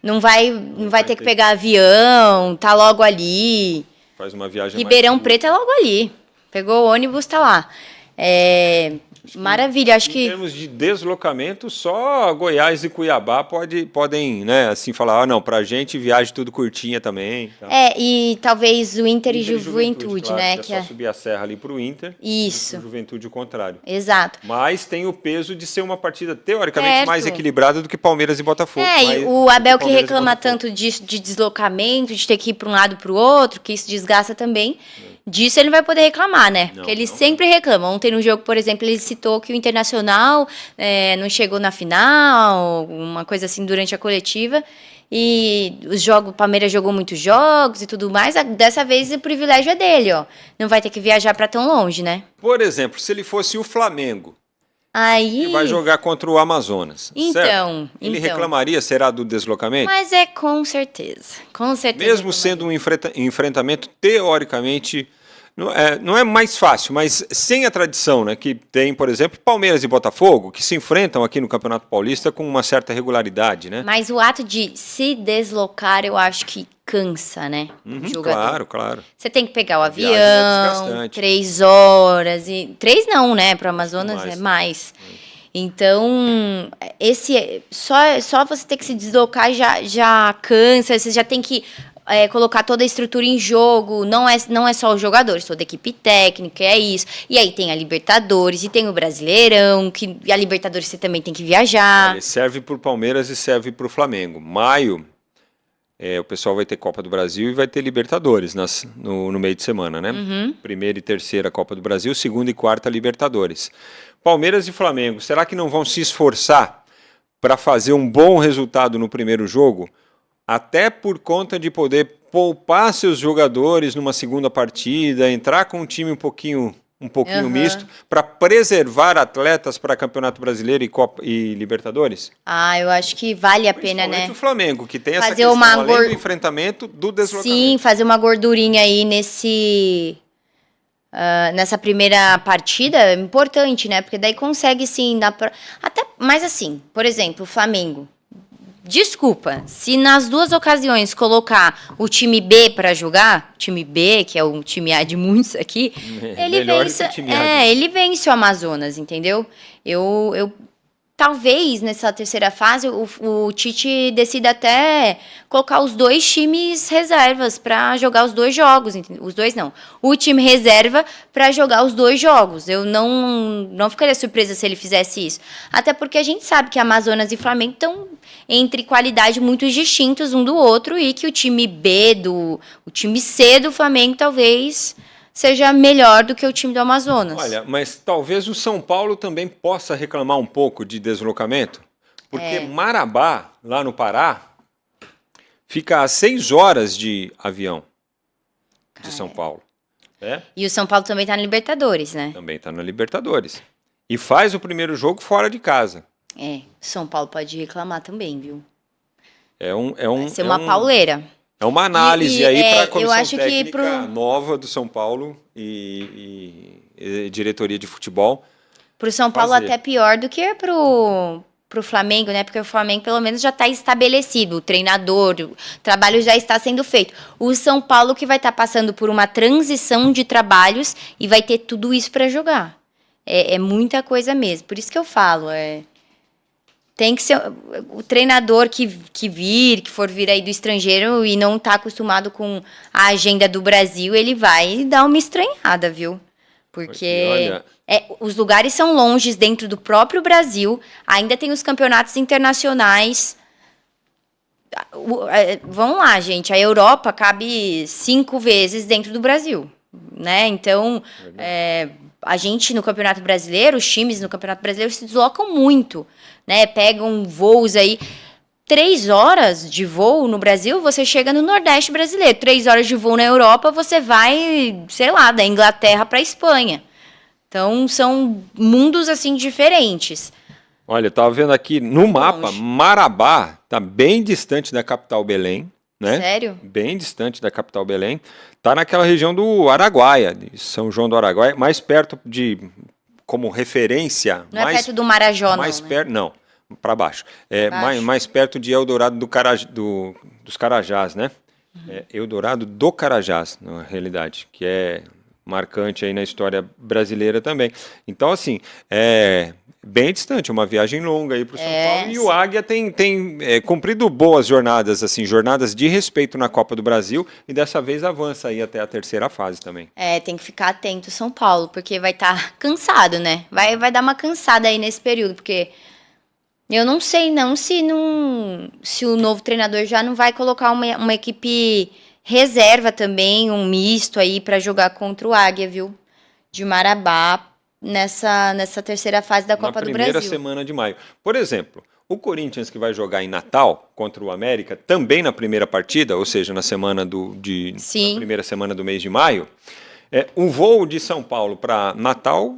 Não vai ter que pegar avião, tá logo ali. Faz uma viagem Ribeirão Preto é logo ali. Pegou o ônibus, tá lá. Maravilha, acho que... Em termos de deslocamento, só Goiás e Cuiabá podem, né, assim, falar, não, pra gente viagem tudo curtinha também. Tá? E talvez o Inter e Juventude, claro, né? Que é só subir a serra ali pro Inter. Isso. E pro Juventude o contrário. Exato. Mas tem o peso de ser uma partida teoricamente mais equilibrada do que Palmeiras e Botafogo. E o Abel que reclama tanto de deslocamento, de ter que ir para um lado para o outro, que isso desgasta também. Disso ele não vai poder reclamar, né? Porque ele sempre reclama. Ontem no jogo, por exemplo, ele citou que o Internacional não chegou na final, uma coisa assim durante a coletiva. E o Palmeiras jogou muitos jogos e tudo mais. Dessa vez o privilégio é dele, ó. Não vai ter que viajar para tão longe, né? Por exemplo, se ele fosse o Flamengo, aí... que vai jogar contra o Amazonas, então, ele reclamaria, será, do deslocamento? Mas com certeza. Com certeza. Mesmo sendo um enfrentamento teoricamente... Não é mais fácil, mas sem a tradição, né, que tem, por exemplo, Palmeiras e Botafogo, que se enfrentam aqui no Campeonato Paulista com uma certa regularidade, né? Mas o ato de se deslocar, eu acho que cansa, né? Claro. Você tem que pegar o avião, 3 horas, 3 não, né? Para o Amazonas é mais. Então, só você ter que se deslocar já cansa, você já tem que colocar toda a estrutura em jogo, não é só os jogadores, toda a equipe técnica, é isso. E aí tem a Libertadores e tem o Brasileirão, e a Libertadores você também tem que viajar. Olha, serve para o Palmeiras e serve para o Flamengo. Maio, o pessoal vai ter Copa do Brasil e vai ter Libertadores no meio de semana, né? Primeira e terceira Copa do Brasil, segunda e quarta Libertadores. Palmeiras e Flamengo, será que não vão se esforçar para fazer um bom resultado no primeiro jogo? Até por conta de poder poupar seus jogadores numa segunda partida, entrar com um time um pouquinho misto, para preservar atletas para Campeonato Brasileiro e Libertadores? Eu acho que vale a pena, né? O Flamengo, que tem fazer essa questão além do enfrentamento do deslocamento. Sim, fazer uma gordurinha aí nessa primeira partida é importante, né? Porque daí consegue sim mas assim, por exemplo, o Flamengo. Desculpa, se nas duas ocasiões colocar o time B para jogar, time B, que é o time A de muitos aqui, ele vence o Amazonas, entendeu? Eu talvez nessa terceira fase o Tite decida até colocar os dois times reservas para jogar os dois jogos. Os dois não. O time reserva para jogar os dois jogos. Eu não ficaria surpresa se ele fizesse isso. Até porque a gente sabe que Amazonas e Flamengo estão entre qualidade muito distintos um do outro e que o time o time C do Flamengo talvez seja melhor do que o time do Amazonas. Olha, mas talvez o São Paulo também possa reclamar um pouco de deslocamento, porque Marabá, lá no Pará, fica a 6 horas de avião de São Paulo. E o São Paulo também está na Libertadores, né? Também está na Libertadores. E faz o primeiro jogo fora de casa. São Paulo pode reclamar também, viu? Vai ser uma pauleira. É uma análise aí para a comissão técnica nova do São Paulo e diretoria de futebol. Para o São Paulo até pior do que para o Flamengo, né? Porque o Flamengo pelo menos já está estabelecido, o treinador, o trabalho já está sendo feito. O São Paulo que vai estar passando por uma transição de trabalhos e vai ter tudo isso para jogar. É muita coisa mesmo. Por isso que eu falo, tem que ser o treinador que for vir aí do estrangeiro e não está acostumado com a agenda do Brasil, ele vai dar uma estranhada, viu? Porque os lugares são longes dentro do próprio Brasil, ainda tem os campeonatos internacionais. Vamos lá, gente, a Europa cabe 5 vezes dentro do Brasil, né? Então, a gente no Campeonato Brasileiro, os times no Campeonato Brasileiro se deslocam muito, né? Pegam voos aí, 3 horas de voo no Brasil, você chega no Nordeste brasileiro. 3 horas de voo na Europa, você vai, sei lá, da Inglaterra para a Espanha. Então, são mundos, assim, diferentes. Olha, eu estava vendo aqui no mapa, Marabá está bem distante da capital Belém, né? Sério? Bem distante da capital Belém. Está naquela região do Araguaia, de São João do Araguaia, mais perto como referência... Não é perto do Marajó, mais não, perto, não, para baixo. Mais perto de Eldorado dos Carajás, né? Eldorado do Carajás, na realidade, que é marcante aí na história brasileira também. Então, assim, bem distante, uma viagem longa aí para o São Paulo. E o Águia tem cumprido boas jornadas, assim, jornadas de respeito na Copa do Brasil, e dessa vez avança aí até a terceira fase também. Tem que ficar atento São Paulo, porque vai estar cansado, né? Vai dar uma cansada aí nesse período, porque eu não sei se o novo treinador já não vai colocar uma equipe reserva também, um misto aí para jogar contra o Águia, viu? De Marabá, nessa terceira fase da Copa do Brasil. Na primeira semana de maio. Por exemplo, o Corinthians que vai jogar em Natal contra o América, também na primeira partida, ou seja, na primeira semana do mês de maio, o voo de São Paulo para Natal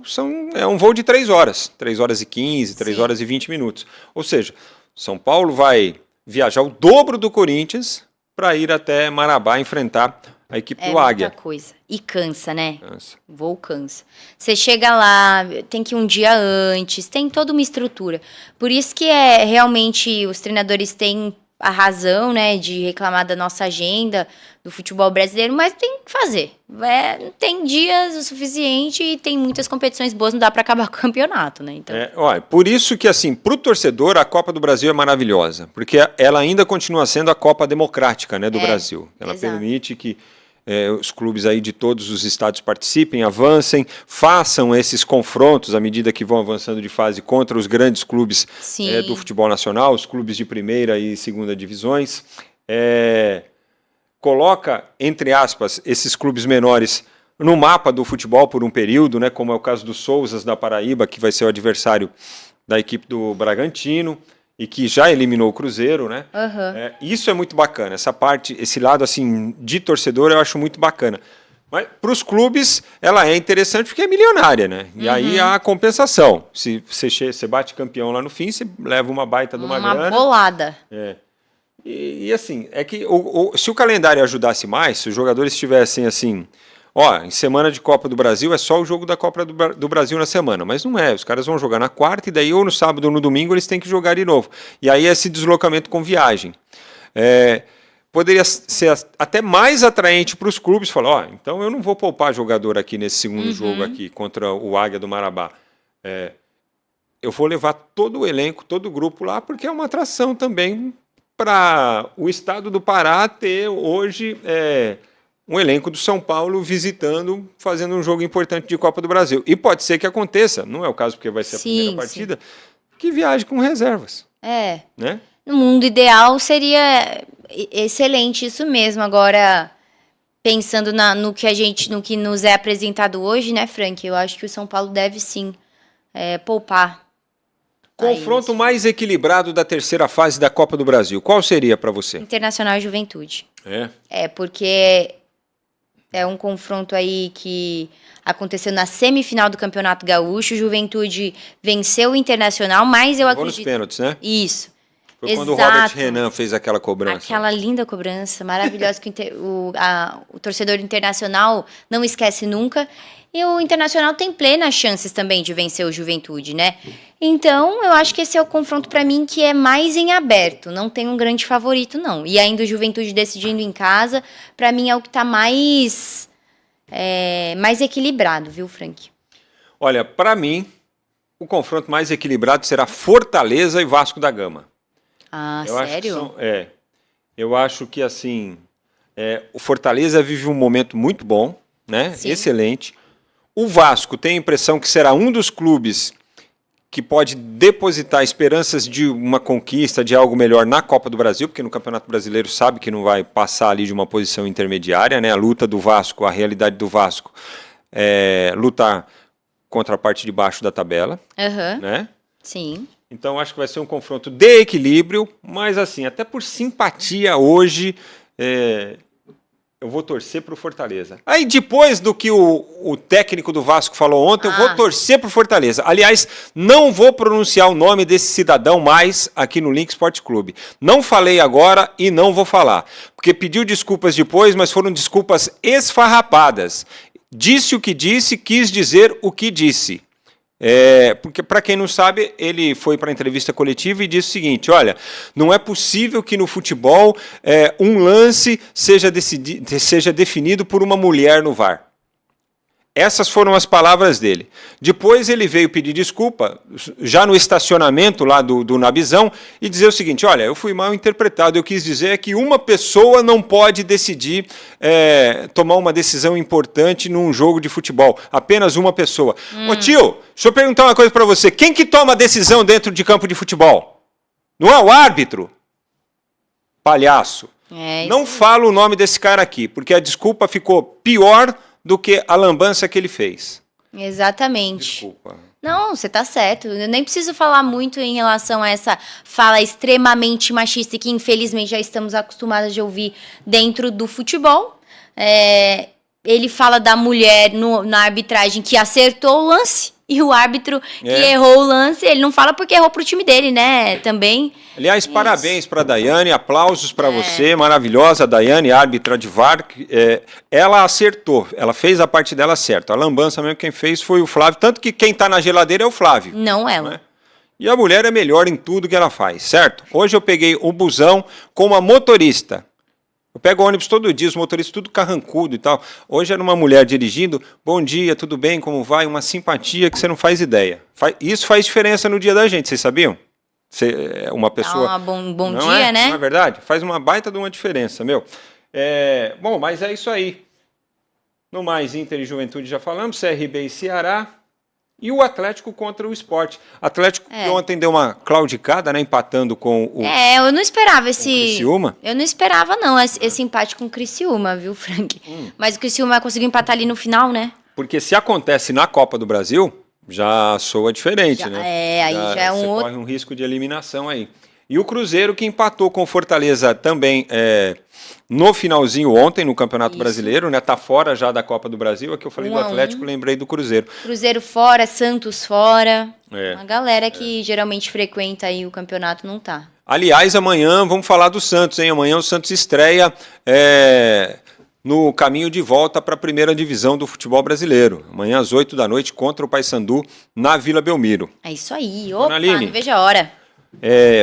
é um voo de 3 horas. 3 horas e 15, 3 horas e 20 minutos. Ou seja, São Paulo vai viajar o dobro do Corinthians para ir até Marabá enfrentar a equipe do Águia. Muita coisa. E cansa, né? Cansa. Voo cansa. Você chega lá, tem que ir um dia antes, tem toda uma estrutura. Por isso que realmente os treinadores têm a razão, né, de reclamar da nossa agenda do futebol brasileiro, mas tem que fazer. Tem dias o suficiente e tem muitas competições boas, não dá para acabar com o campeonato, né? Então... Olha, por isso que, assim, para o torcedor, a Copa do Brasil é maravilhosa, porque ela ainda continua sendo a Copa democrática, né, do Brasil. Ela permite que os clubes aí de todos os estados participem, avancem, façam esses confrontos à medida que vão avançando de fase contra os grandes clubes do futebol nacional, os clubes de primeira e segunda divisões. Coloca, entre aspas, esses clubes menores no mapa do futebol por um período, né, como é o caso do Souzas da Paraíba, que vai ser o adversário da equipe do Bragantino, e que já eliminou o Cruzeiro, né? Isso é muito bacana, essa parte, esse lado assim de torcedor eu acho muito bacana. Mas para os clubes ela é interessante porque é milionária, né? E aí há a compensação. Se você bate campeão lá no fim, você leva uma baita de uma grana. Uma bolada. E assim, é que se o calendário ajudasse mais, se os jogadores estivessem assim... em semana de Copa do Brasil é só o jogo da Copa do Brasil na semana, mas não é, os caras vão jogar na quarta e daí ou no sábado ou no domingo eles têm que jogar de novo. E aí esse deslocamento com viagem. Poderia ser até mais atraente para os clubes, falar, então eu não vou poupar jogador aqui nesse segundo jogo aqui contra o Águia do Marabá. Eu vou levar todo o elenco, todo o grupo lá, porque é uma atração também para o estado do Pará ter hoje... um elenco do São Paulo visitando, fazendo um jogo importante de Copa do Brasil. E pode ser que aconteça, não é o caso porque vai ser a primeira partida, que viaje com reservas. Né? No mundo ideal seria excelente isso mesmo. Agora, pensando no que nos é apresentado hoje, né, Frank? Eu acho que o São Paulo deve sim poupar. Confronto mais equilibrado da terceira fase da Copa do Brasil. Qual seria para você? Internacional e Juventude. Porque... é um confronto aí que aconteceu na semifinal do Campeonato Gaúcho. O Juventude venceu o Internacional, mas eu acredito... nos pênaltis, né? Isso. Foi quando o Robert Renan fez aquela cobrança. Aquela linda cobrança, maravilhosa, que o torcedor internacional não esquece nunca. E o Internacional tem plenas chances também de vencer o Juventude, né? Então, eu acho que esse é o confronto para mim que é mais em aberto. Não tem um grande favorito, não. E ainda o Juventude decidindo em casa, para mim é o que está mais equilibrado, viu, Frank? Olha, para mim, o confronto mais equilibrado será Fortaleza e Vasco da Gama. Sério? Eu acho que, assim, o Fortaleza vive um momento muito bom, né? Sim. Excelente. O Vasco tem a impressão que será um dos clubes que pode depositar esperanças de uma conquista, de algo melhor na Copa do Brasil, porque no Campeonato Brasileiro sabe que não vai passar ali de uma posição intermediária, né? A luta do Vasco, a realidade do Vasco é lutar contra a parte de baixo da tabela, né? Sim. Então acho que vai ser um confronto de equilíbrio, mas assim, até por simpatia hoje, eu vou torcer para o Fortaleza. Aí depois do que o técnico do Vasco falou ontem, eu vou torcer para o Fortaleza. Aliás, não vou pronunciar o nome desse cidadão mais aqui no Link Sport Clube. Não falei agora e não vou falar, porque pediu desculpas depois, mas foram desculpas esfarrapadas. Disse o que disse, quis dizer o que disse. Porque, para quem não sabe, ele foi para a entrevista coletiva e disse o seguinte: olha, não é possível que no futebol um lance seja definido por uma mulher no VAR. Essas foram as palavras dele. Depois ele veio pedir desculpa, já no estacionamento lá do Nabizão, e dizer o seguinte: olha, eu fui mal interpretado, eu quis dizer que uma pessoa não pode decidir, tomar uma decisão importante num jogo de futebol, apenas uma pessoa. Ô tio, deixa eu perguntar uma coisa para você, quem que toma a decisão dentro de campo de futebol? Não é o árbitro? Palhaço. Não falo o nome desse cara aqui, porque a desculpa ficou pior do que a lambança que ele fez. Exatamente. Desculpa. Não, você tá certo. Eu nem preciso falar muito em relação a essa fala extremamente machista que, infelizmente, já estamos acostumados de ouvir dentro do futebol. Ele fala da mulher na arbitragem que acertou o lance e o árbitro que errou o lance, ele não fala porque errou pro time dele, né? Também. Aliás, parabéns para a Daiane, aplausos para você, maravilhosa Daiane, árbitra de VAR. Ela acertou, ela fez a parte dela certa. A lambança mesmo quem fez foi o Flávio, tanto que quem está na geladeira é o Flávio. Não ela. Né? E a mulher é melhor em tudo que ela faz, certo? Hoje eu peguei o busão com uma motorista. Eu pego ônibus todo dia, os motoristas tudo carrancudo e tal. Hoje era uma mulher dirigindo, bom dia, tudo bem, como vai? Uma simpatia que você não faz ideia. Isso faz diferença no dia da gente, vocês sabiam? Uma pessoa... Dá um bom dia, né? Não é verdade? Faz uma baita de uma diferença, meu. Bom, mas é isso aí. No mais, Inter e Juventude já falamos, CRB e Ceará. E o Atlético contra o Sport. Atlético que ontem deu uma claudicada, né? Empatando com o eu não esperava esse... Criciúma. Eu não esperava, não, esse empate com o Criciúma, viu, Frank? Mas o Criciúma conseguiu empatar ali no final, né? Porque se acontece na Copa do Brasil, já soa diferente, né? Aí já é um outro... corre um risco de eliminação aí. E o Cruzeiro que empatou com o Fortaleza também no finalzinho ontem no Campeonato Brasileiro, né? Tá fora já da Copa do Brasil. Aqui eu falei do Atlético, lembrei do Cruzeiro. Cruzeiro fora, Santos fora. Uma galera que geralmente frequenta aí o campeonato não tá. Aliás, amanhã vamos falar do Santos, hein? Amanhã o Santos estreia no caminho de volta para a primeira divisão do futebol brasileiro. Amanhã às 8 da noite contra o Paysandu na Vila Belmiro. É isso aí. Opa, não vejo a hora.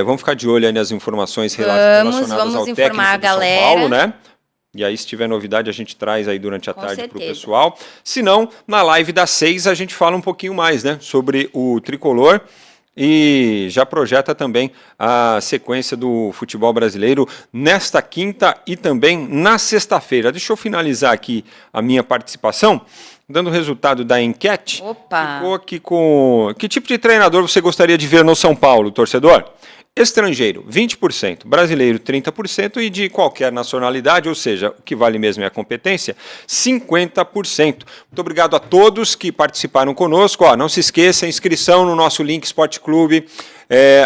Vamos ficar de olho aí nas informações relacionadas ao técnico do São Paulo, né? E aí, se tiver novidade, a gente traz aí durante a tarde para o pessoal. Se não, na live das 6 a gente fala um pouquinho mais, né? Sobre o Tricolor e já projeta também a sequência do futebol brasileiro nesta quinta e também na sexta-feira. Deixa eu finalizar aqui a minha participação. Dando o resultado da enquete, ficou aqui com... Que tipo de treinador você gostaria de ver no São Paulo, torcedor? Estrangeiro, 20%, brasileiro, 30% e de qualquer nacionalidade, ou seja, o que vale mesmo é a competência, 50%. Muito obrigado a todos que participaram conosco. Não se esqueça, inscrição no nosso Link Sport Clube.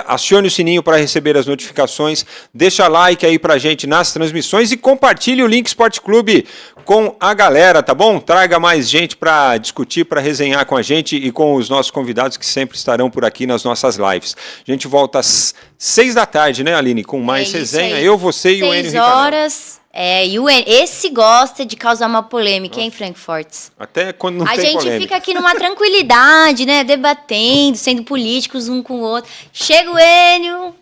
Acione o sininho para receber as notificações, deixa like aí pra gente nas transmissões e compartilhe o Link Sport Clube com a galera, tá bom? Traga mais gente para discutir, para resenhar com a gente e com os nossos convidados que sempre estarão por aqui nas nossas lives. A gente volta às 6 da tarde, né, Aline? Com mais resenha. Eu, você e o Enio Ricardo. 6 horas... e o esse gosta de causar uma polêmica, hein, Frankfurt? Até quando não tem polêmica. A gente fica aqui numa tranquilidade, né, debatendo, sendo políticos um com o outro. Chega o Enio,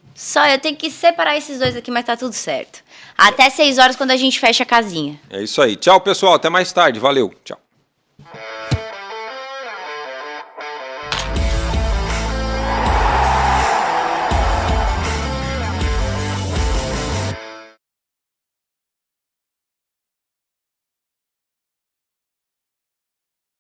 eu tenho que separar esses dois aqui, mas tá tudo certo. Até 6 horas quando a gente fecha a casinha. É isso aí. Tchau, pessoal. Até mais tarde. Valeu. Tchau.